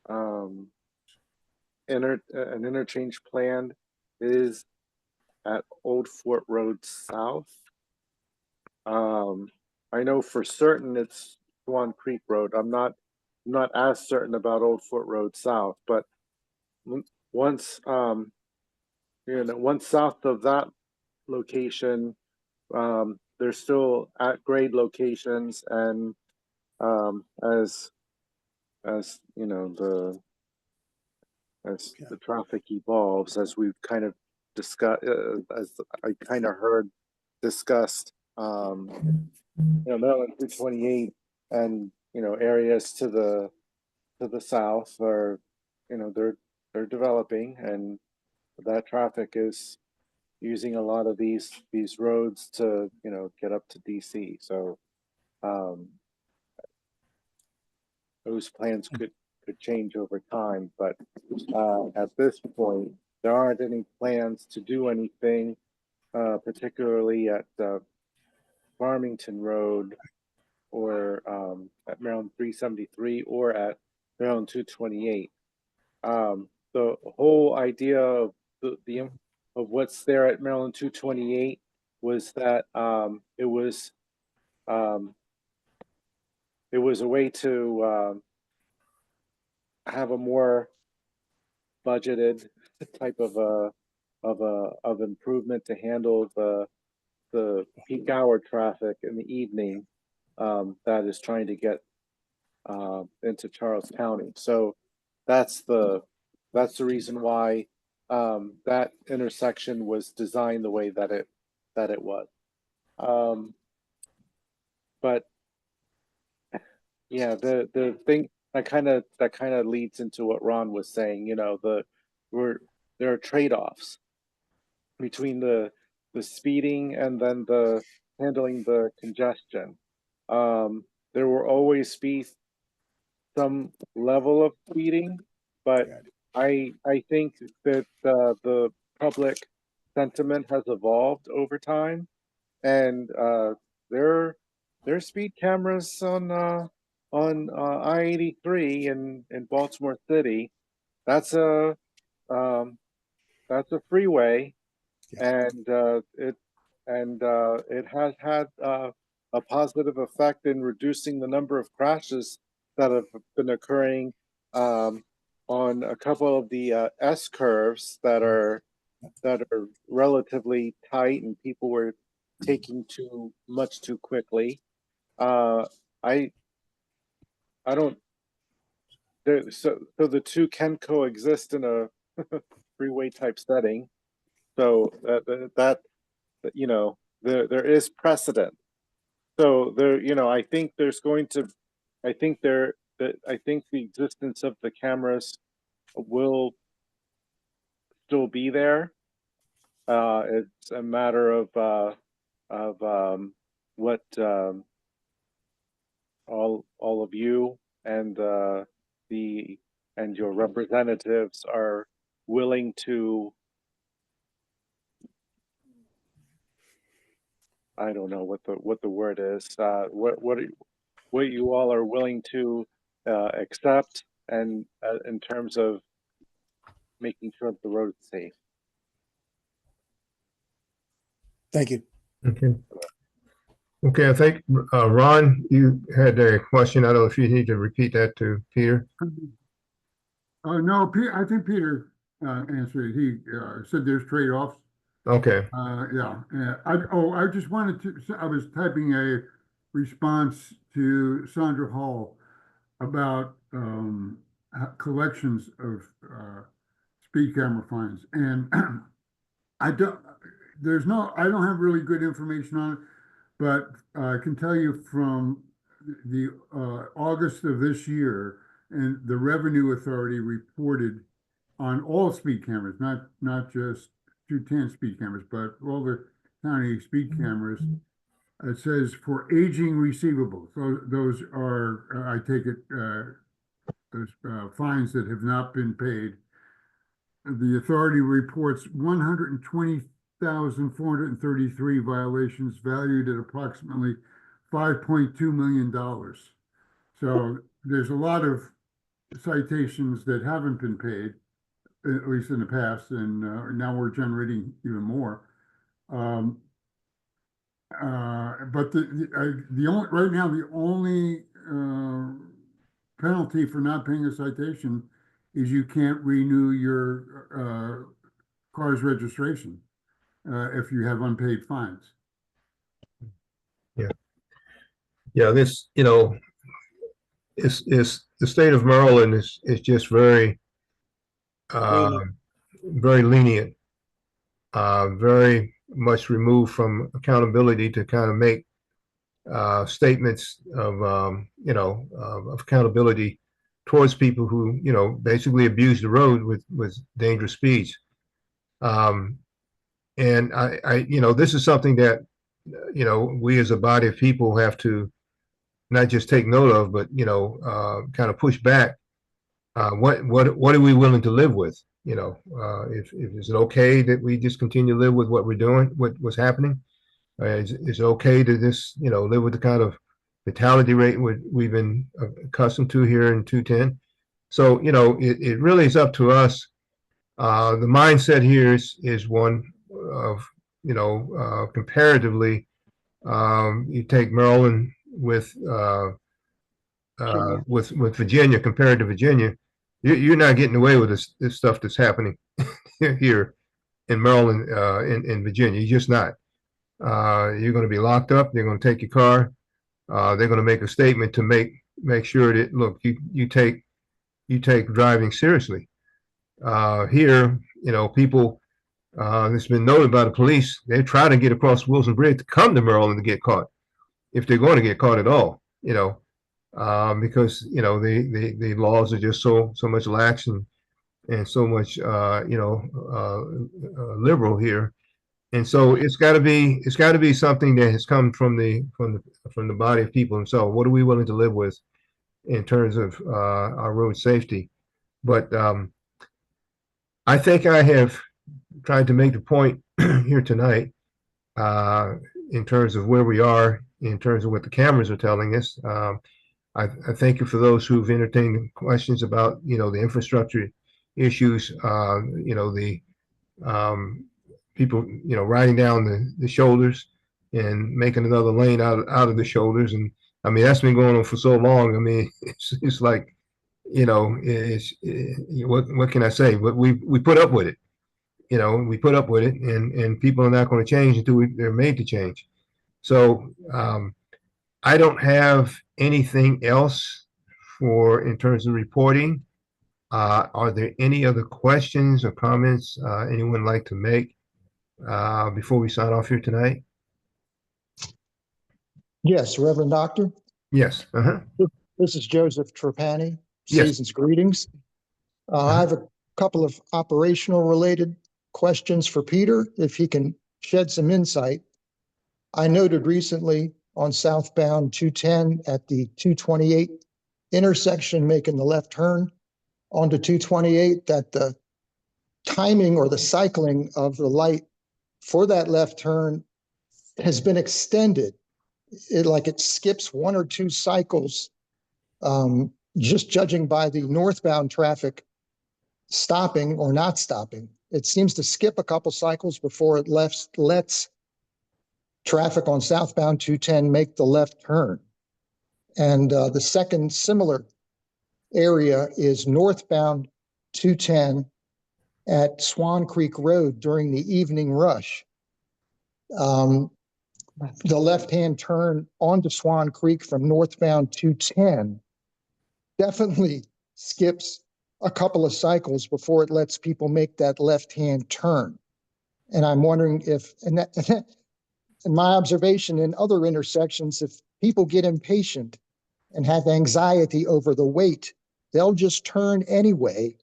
an interchange planned is at Old Fort Road South. I know for certain it's Swan Creek Road. I'm not as certain about Old Fort Road South, but once once south of that location, they're still at grade locations, and as you know, as the traffic evolves, as we've kind of discussed, as I kind of heard discussed, Maryland 328 and areas to the south are, they're developing, and that traffic is using a lot of these roads to get up to DC. So those plans could change over time, but at this point there aren't any plans to do anything particularly at Farmington Road or at Maryland 373 or at Maryland 228. The whole idea of of what's there at Maryland 228 was that it was a way to have a more budgeted type of improvement to handle the peak hour traffic in the evening that is trying to get into Charles County. So that's the reason why that intersection was designed the way that it was. But yeah, the thing that kind of leads into what Ron was saying. There are trade-offs between the speeding and then the handling the congestion. There will always be some level of speeding, but I think that the public sentiment has evolved over time, and there are speed cameras on I-83 in Baltimore City. That's a freeway, and it has had a positive effect in reducing the number of crashes that have been occurring on a couple of the S curves that are relatively tight, and people were taking too quickly. I don't. So the two can coexist in a freeway type setting. So that there is precedent. So I think there's going to, I think the existence of the cameras will still be there. It's a matter of what all of you and your representatives are willing to. I don't know what the word is. What you all are willing to accept, and in terms of making sure that the road is safe. Thank you. Okay. Okay, I think, Ron, you had a question. I don't know if you need to repeat that to Peter. No, I think Peter answered it. He said there's trade-offs. Okay, Yeah. I just wanted to, I was typing a response to Sandra Hall about collections of speed camera fines. And I don't have really good information on it, but I can tell you from the August of this year, and the Revenue Authority reported on all speed cameras, not just 210 speed cameras, but all the county speed cameras. It says for aging receivables, those are, I take it, those fines that have not been paid. The authority reports 120 6,433 violations valued at approximately $5.2 million. So there's a lot of citations that haven't been paid, at least in the past, and now we're generating even more. But the only right now the only penalty for not paying a citation is you can't renew your car's registration if you have unpaid fines. Yeah, this, you know, is the state of Maryland is just very, very lenient, very much removed from accountability to kind of make statements of, you know, of accountability towards people who, you know, basically abuse the road with dangerous speeds. And you know, this is something that, you know, we as a body of people have to not just take note of, but, you know, kind of push back. What are we willing to live with? You know, if is it okay that we just continue to live with what we're doing, what's happening? Is it okay to just, you know, live with the kind of fatality rate we've been accustomed to here in 210? So, you know, it really is up to us. The mindset here is one of, you know, comparatively, you take Maryland with Virginia compared to Virginia, you're not getting away with this stuff that's happening here in Maryland, in Virginia. You're just not. You're going to be locked up. They're going to take your car. They're going to make a statement to make sure that, look, you take driving seriously. Here, you know, people, it's been noted by the police, they're trying to get across Wilson Bridge to come to Maryland to get caught, if they're going to get caught at all, you know, because, you know, the laws are just so much lax and so much, you know, liberal here. And so it's got to be something that has come from the body of people themselves. What are we willing to live with in terms of our road safety? But I think I have tried to make the point here tonight in terms of where we are, in terms of what the cameras are telling us. I thank you for those who've entertained questions about, you know, the infrastructure issues, you know, the people, you know, riding down the shoulders and making another lane out of the shoulders. And I mean, that's been going on for so long. I mean, it's like, you know, what can I say? But we put up with it. You know, we put up with it, and people are not going to change until they're made to change. So I don't have anything else in terms of reporting. Are there any other questions or comments anyone would like to make before we sign off here tonight? Yes, Reverend Doctor. Yes. This is Joseph Trapani. Yes. Season's greetings. I have a couple of operational related questions for Peter, if he can shed some insight. I noted recently on southbound 210 at the 228 intersection, making the left turn onto 228, that the timing or the cycling of the light for that left turn has been extended. It skips one or two cycles, just judging by the northbound traffic stopping or not stopping. It seems to skip a couple cycles before it lets traffic on southbound 210 make the left turn. And the second similar area is northbound 210 at Swan Creek Road during the evening rush. The left-hand turn onto Swan Creek from northbound 210 definitely skips a couple of cycles before it lets people make that left-hand turn. And I'm wondering if, in my observation in other intersections, if people get impatient and have anxiety over the wait, they'll just turn anyway,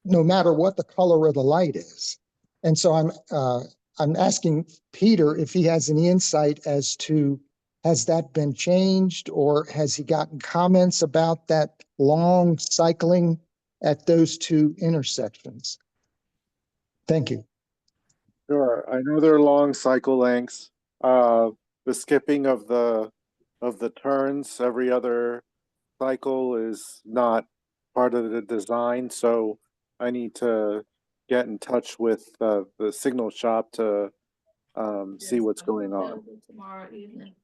no matter what the color of the light is. And so I'm asking Peter if he has any insight as to, has that been changed, or has he gotten comments about that long cycling at those two intersections? Thank you. Sure, I know they're long cycle lengths. The skipping of the turns every other cycle is not part of the design, so I need to get in touch with the signal shop to see what's going on. Tomorrow evening.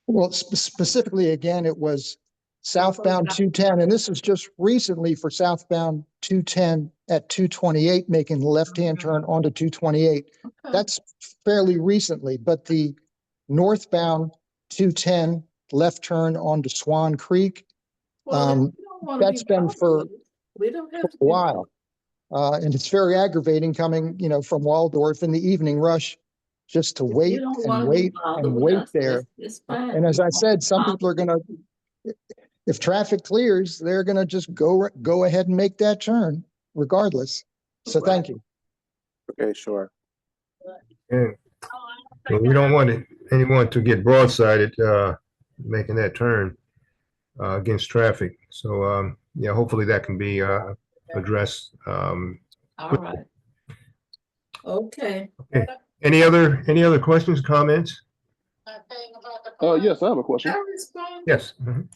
Well, specifically, again, it was southbound 210, and this is just recently for southbound 210 at 228, making the left-hand turn onto 228. Okay. That's fairly recently, but the northbound 210 left turn onto Swan Creek, Well, if you don't wanna that's be been for bothered, we don't have to a be while. And it's very aggravating coming, from Waldorf in the evening rush, just to bothered. If wait you don't and wanna be wait bothered and with wait us, there. it's fine. And as We I won't said, be some people are bothered. if traffic clears, they're gonna just go ahead and make that turn regardless. So thank you. Okay, sure. Yeah. So we don't want anyone to get broadsided, making that turn, against traffic. So, yeah, hopefully that can be, addressed. All right. Okay. Any other questions, comments? Yes, I have a question. Yes. Mhm.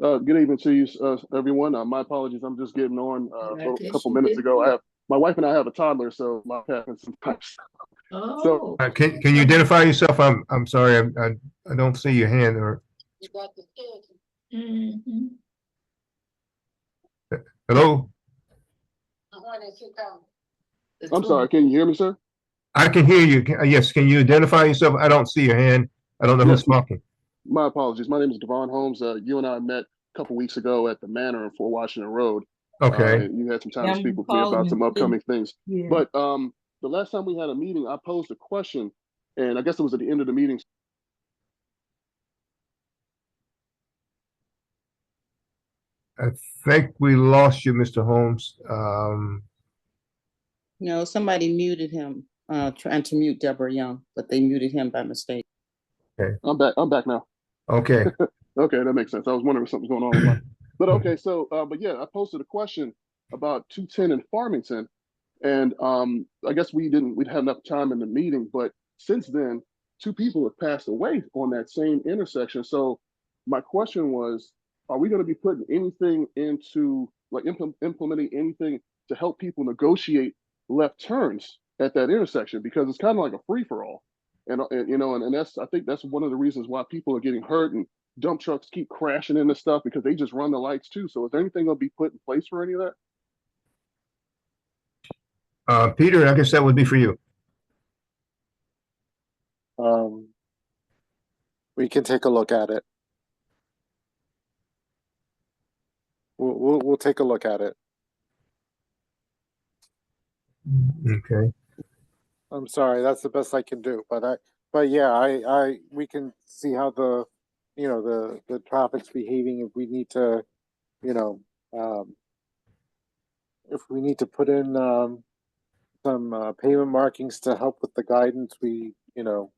Good evening to you, everyone. My apologies. I'm just getting on I a guess couple you minutes did ago. My wife and I have a toddler, so life happens sometimes. Oh. Can you identify yourself? I'm sorry, I don't see your hand or, Mhm. hello? It's I'm sorry. Can you hear me, sir? I can hear you. Yes, can you identify yourself? I don't see your hand. I don't know who's Yes. talking. My apologies. My name is Devon Holmes. You and I met a couple weeks ago at the Manor in Fort Washington Road. Okay. And you had some time Yeah, to speak with me calling about you. some upcoming things. Yeah. But the last time we had a meeting, I posed a question, and I guess it was at the end of the meeting. I think we lost you, Mr. Holmes. No, somebody muted him, trying to mute Deborah Young, but they muted him by mistake. I'm back now. Okay. Okay, that makes sense. I was wondering if something's going on with mine. But okay, so but yeah, I posted a question about 210 in Farmington, and I guess we'd have enough time in the meeting, but since then, two people have passed away on that same intersection. So my question was, are we going to be putting anything into like implementing anything to help people negotiate left turns at that intersection? Because it's kind of like a free for all. And I think that's one of the reasons why people are getting hurt and dump trucks keep crashing into stuff because they just run the lights too. So is there anything going to be put in place for any of that? Peter, I guess that would be for you. We can take a look at it. We'll take a look at it. Okay. I'm sorry, that's the best I can do, but yeah, we can see how the traffic's behaving. If we need to, if we need to put in some pavement markings to help with the guidance, that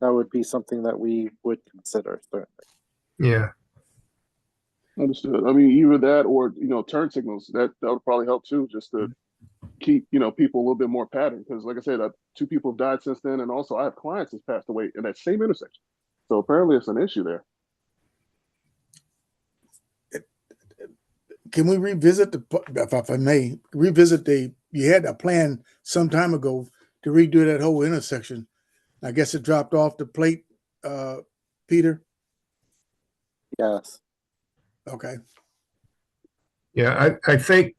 would be something that we would consider, certainly. Yeah. Understood. I mean, either that or turn signals that would probably help too, just to keep people a little bit more patterned. Because like I said, two people have died since then, and also I have clients that's passed away in that same intersection. So apparently, it's an issue there. Can we revisit if I may, you had a plan some time ago to redo that whole intersection. I guess it dropped off the plate, Peter? Yes. Okay. Yeah, I think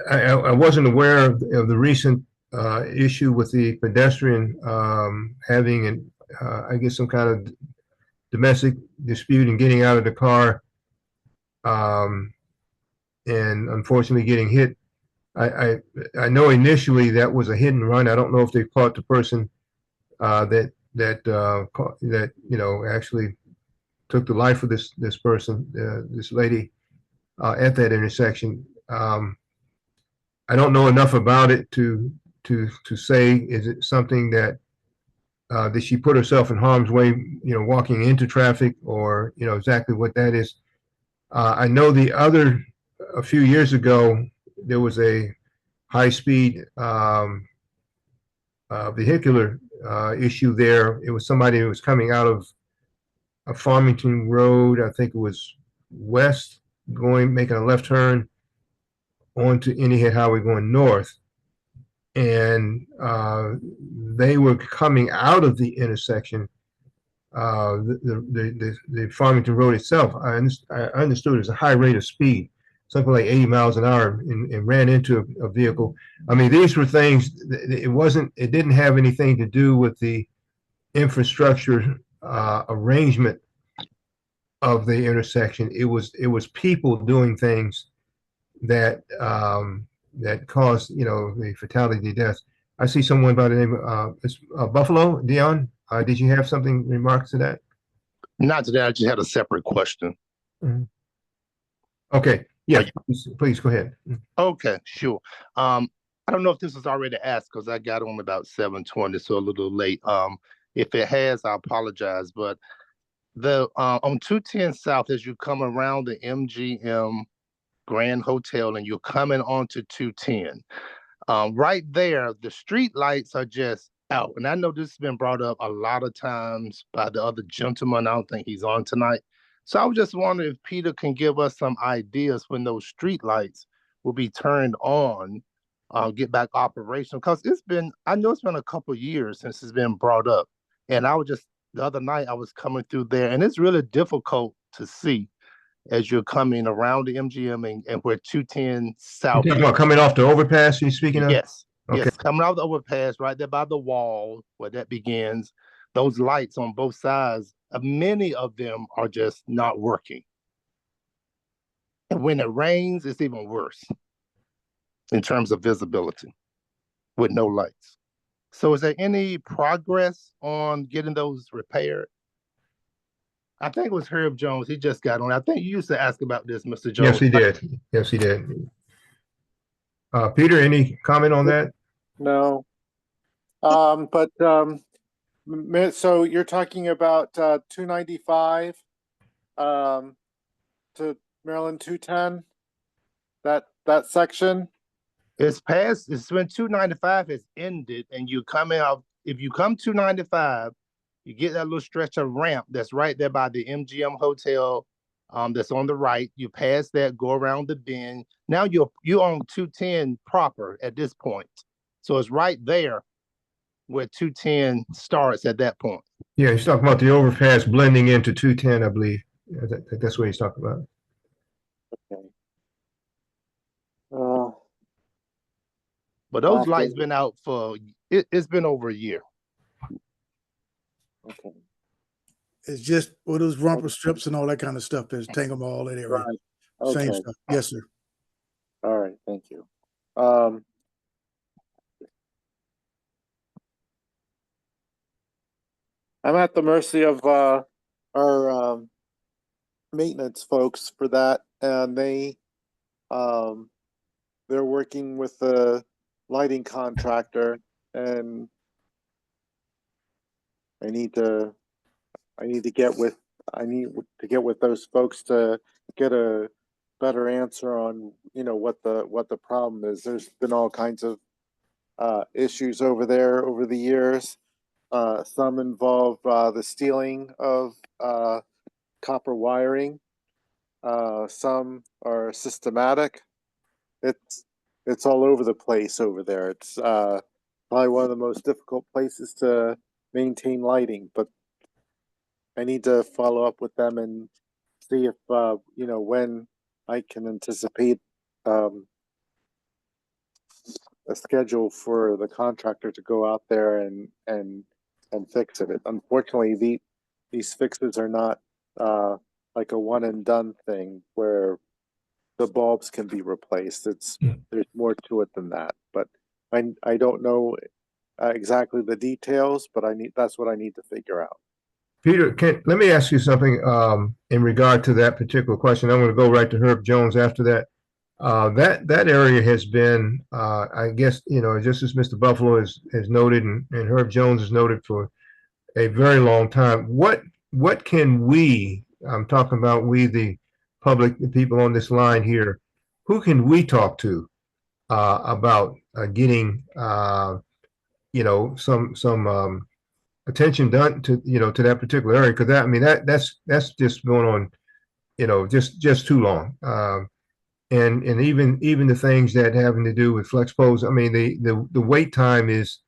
I wasn't aware of the recent issue with the pedestrian having I guess some kind of domestic dispute and getting out of the car, and unfortunately getting hit. I know initially that was a hit and run. I don't know if they caught the person that actually took the life of this person, this lady, at that intersection. I don't know enough about it to say, is it something that she put herself in harm's way, walking into traffic, or exactly what that is. I know a few years ago there was a high-speed vehicular issue there. It was somebody who was coming out of a Farmington Road. I think it was west, making a left turn onto Indian Highway going north. And they were coming out of the intersection. The Farmington Road itself, I understood it was a high rate of speed, something like 80 miles an hour, and ran into a vehicle. I mean, these were things, it didn't have anything to do with the infrastructure arrangement of the intersection. It was people doing things that that caused, the fatality deaths. I see someone by the name of Buffalo. Dion, did you have something remarks to that? Not today. I just had a separate question. Okay. Yeah, please go ahead. Okay, sure. I don't know if this was already asked because I got on about 7:20, so a little late. If it has, I apologize. But the on 210 South, as you come around the MGM Grand Hotel and you're coming onto 210, right there, the street lights are just out. And I know this has been brought up a lot of times by the other gentleman. I don't think he's on tonight. So I was just wondering if Peter can give us some ideas when those street lights will be turned on, get back operational. Because I know it's been a couple of years since it's been brought up. And the other night I was coming through there, and it's really difficult to see as you're coming around the MGM and where 210 South. You're talking about coming off the overpass you're speaking of? Yes. Okay. Yes, coming out of the overpass right there by the wall where that begins, those lights on both sides, many of them are just not working. And when it rains, it's even worse in terms of visibility with no lights. So is there any progress on getting those repaired? I think it was Herb Jones. He just got on. I think you used to ask about this, Mr. Jones. Yes, he did. Yes, he did. Peter, any comment on that? No. So you're talking about 295 to Maryland 210, that section? It's when 295 has ended and you come out. If you come 295, you get that little stretch of ramp that's right there by the MGM Hotel, that's on the right. You pass that, go around the bend. Now you're on 210 proper at this point. So it's right there where 210 starts at that point. Yeah, he's talking about the overpass blending into 210, I believe. That's what he's talking about. Okay. But those lights been out it's been over a year. Okay. It's just with those rumper strips and all that kind of stuff that's taking them all that area. Right. Okay. Same stuff. Yes, sir. All right. Thank you. I'm at the mercy of our maintenance folks for that, and they're working with the lighting contractor, and I need to get with those folks to get a better answer on what the problem is. There's been all kinds of issues over there over the years. Some involve the stealing of copper wiring. Some are systematic. It's all over the place over there. It's probably one of the most difficult places to maintain lighting, but I need to follow up with them and see if when I can anticipate a schedule for the contractor to go out there and fix it. Unfortunately, these fixes are not like a one and done thing where the bulbs can be replaced. There's more to it than that. But I don't know exactly the details, but that's what I need to figure out. Peter, let me ask you something in regard to that particular question. I'm going to go right to Herb Jones after that. That area has been, I guess, just as Mr. Buffalo has noted and Herb Jones has noted for a very long time. What can we, I'm talking about we, the public, the people on this line here, who can we talk to about getting some attention done to to that particular area, because that, I mean, that's just going on just too long. And even the things that having to do with flex pose, I mean, the wait time is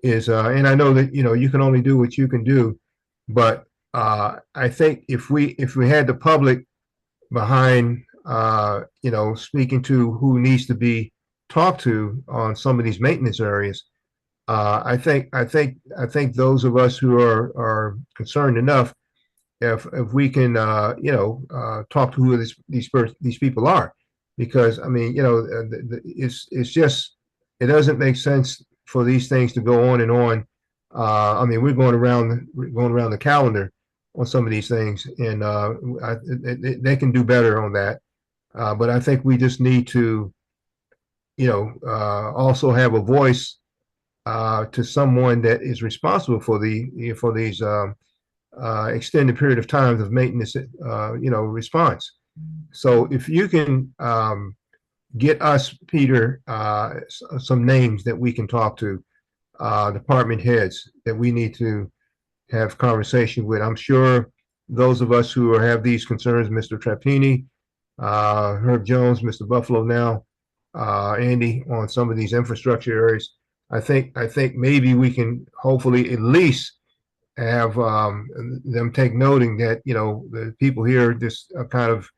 and I know that you can only do what you can do, but I think if we had the public behind speaking to who needs to be talked to on some of these maintenance areas, I think those of us who are concerned enough, if we can talk to who these people are, because I mean it's just, it doesn't make sense for these things to go on and on. I mean, we're going around the calendar on some of these things, and they can do better on that. But I think we just need to also have a voice to someone that is responsible for these extended period of times of maintenance response. So if you can get us, Peter, some names that we can talk to, department heads that we need to have conversation with. I'm sure those of us who have these concerns, Mr. Trappini, Herb Jones, Mr. Buffalo now, Andy, on some of these infrastructure areas, I think maybe we can hopefully at least have them take noting that the people here just are kind of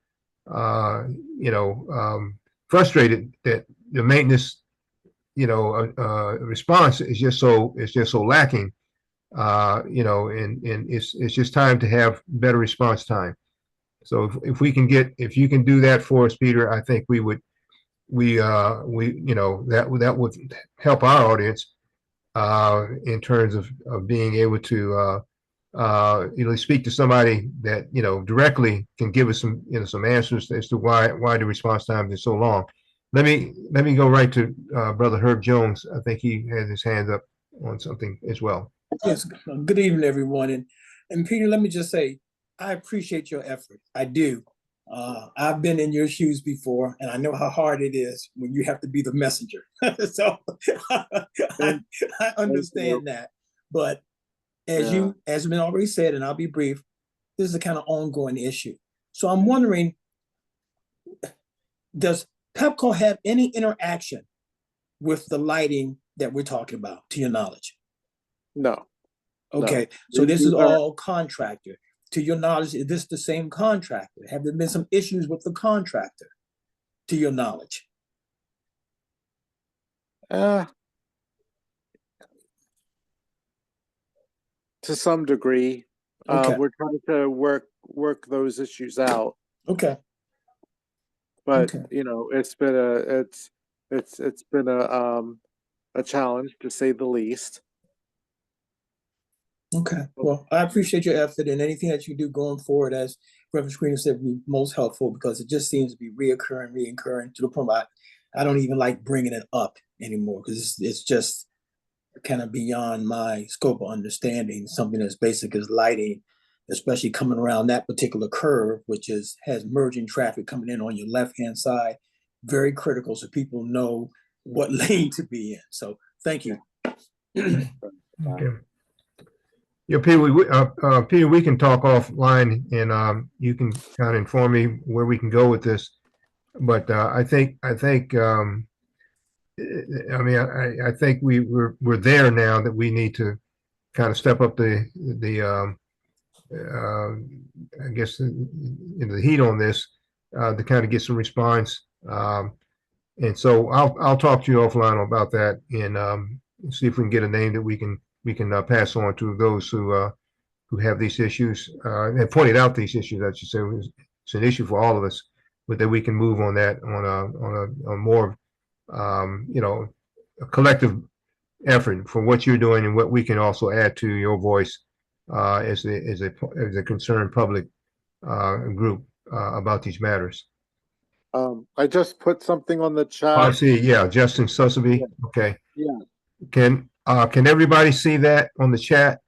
frustrated that the maintenance response is just so lacking, and it's just time to have better response time. So if you can do that for us, Peter, I think that would help our audience in terms of being able to speak to somebody that directly can give us some answers as to why the response time is so long. Let me go right to Brother Herb Jones. I think he has his hand up on something as well. Yes, good evening, everyone. And Peter, let me just say, I appreciate your effort. I do. I've been in your shoes before, and I know how hard it is when you have to be the messenger. So I understand that. But as has been already said, and I'll be brief, this is a kind of ongoing issue. So I'm wondering, does Pepco have any interaction with the lighting that we're talking about, to your knowledge? No. Okay, so this is all contractor. To your knowledge, is this the same contractor? Have there been some issues with the contractor, to your knowledge? To some degree. Okay. We're trying to work those issues out. Okay. But it's been a challenge, to say the least. Okay, well, I appreciate your effort, and anything that you do going forward, as Reverend Screener said, would be most helpful, because it just seems to be reoccurring to the point where I don't even like bringing it up anymore, because it's just kind of beyond my scope of understanding. Something as basic as lighting, especially coming around that particular curve, which has merging traffic coming in on your left-hand side, very critical, so people know what lane to be in. So thank you. Okay. Yeah, Peter, we can talk offline, and you can kind of inform me where we can go with this. But I think I think we're there now, that we need to kind of step up the I guess the heat on this to kind of get some response. And so I'll talk to you offline about that, and see if we can get a name that we can pass on to those who have these issues, and pointed out these issues. I should say it's an issue for all of us, but that we can move on that on a more a collective effort for what you're doing, and what we can also add to your voice as a concerned public group about these matters. I just put something on the chat. I see. Yeah, Justin Sussaby. Okay. Yeah. Can everybody see that on the chat?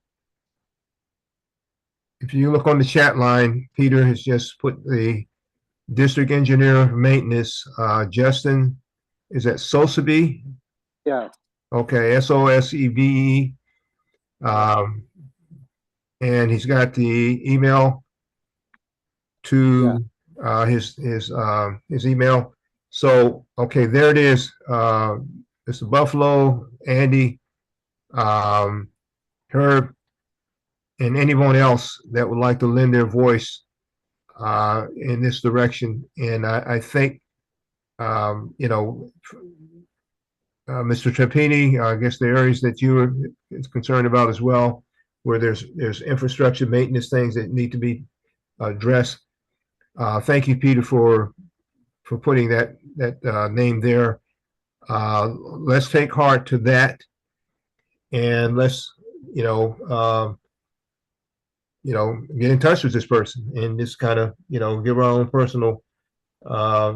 If you look on the chat line, Peter has just put the district engineer of maintenance, Justin is that Sosebe? Yeah. Okay, Sosebe. And he's got the email to his email. So okay, there it is. Mr. Buffalo, Andy, Herb, and anyone else that would like to lend their voice in this direction. And I think, you know, Mr. Trapani, I guess the areas that you are concerned about as well, where there's infrastructure maintenance things that need to be addressed. Thank you, Peter, for putting that name there. Let's take heart to that, and let's get in touch with this person and just kind of give our own personal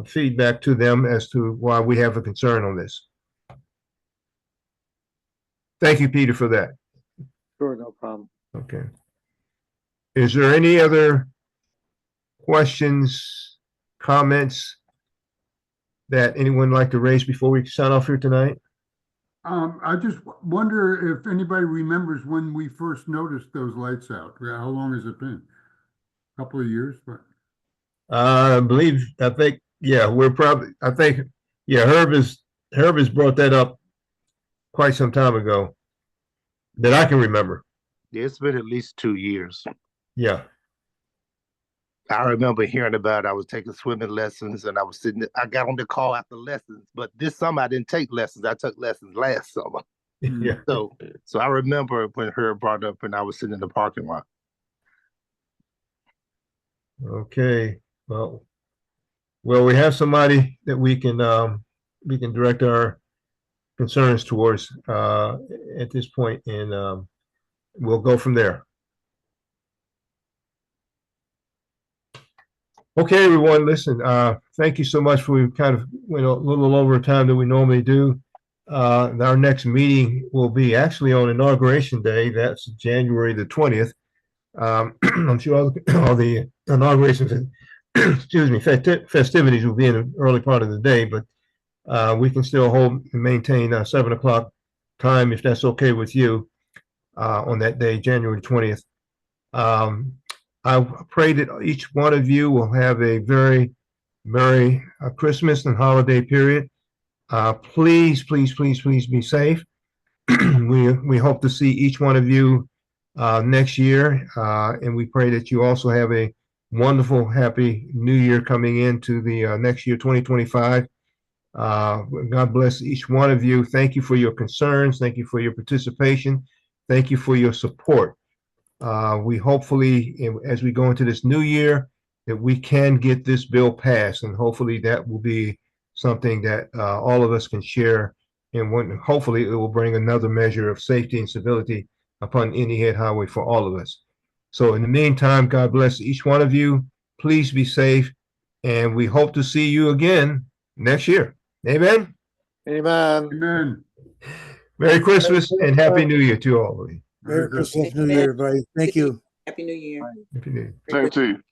feedback to them as to why we have a concern on this. Thank you, Peter, for that. Sure, no problem. Okay. Is there any other questions, comments that anyone would like to raise before we sign off here tonight? I just wonder if anybody remembers when we first noticed those lights out. How long has it been? A couple of years, but I think Herb has brought that up quite some time ago that I can remember. It's been at least 2 years. Yeah. I remember hearing about it. I was taking swimming lessons and I got on the call after lessons, but this summer I didn't take lessons. I took lessons last summer. Yeah. So I remember when Herb brought up and I was sitting in the parking lot. Okay. Well, we have somebody that we can direct our concerns towards at this point, and we'll go from there. Okay, everyone, listen, thank you so much. We kind of went a little over time than we normally do. Our next meeting will be actually on Inauguration Day. That's January the 20th. I'm sure all the inaugurations and festivities will be in the early part of the day, but we can still hold and maintain 7 o'clock time if that's okay with you on that day, January 20th. I pray that each one of you will have a very Merry Christmas and holiday period. Please be safe. We hope to see each one of you next year, and we pray that you also have a wonderful, happy New Year coming into the next year, 2025. God bless each one of you. Thank you for your concerns. Thank you for your participation. Thank you for your support. We hopefully, as we go into this new year, that we can get this bill passed, and hopefully that will be something that all of us can share, and hopefully it will bring another measure of safety and civility upon Indian Head Highway for all of us. So in the meantime, God bless each one of you. Please be safe, and we hope to see you again next year. Amen? Amen. Amen. Merry Christmas and Happy New Year to all of you. Merry Christmas, New Year, everybody. Thank you. Happy New Year. Happy New Year. Same to you.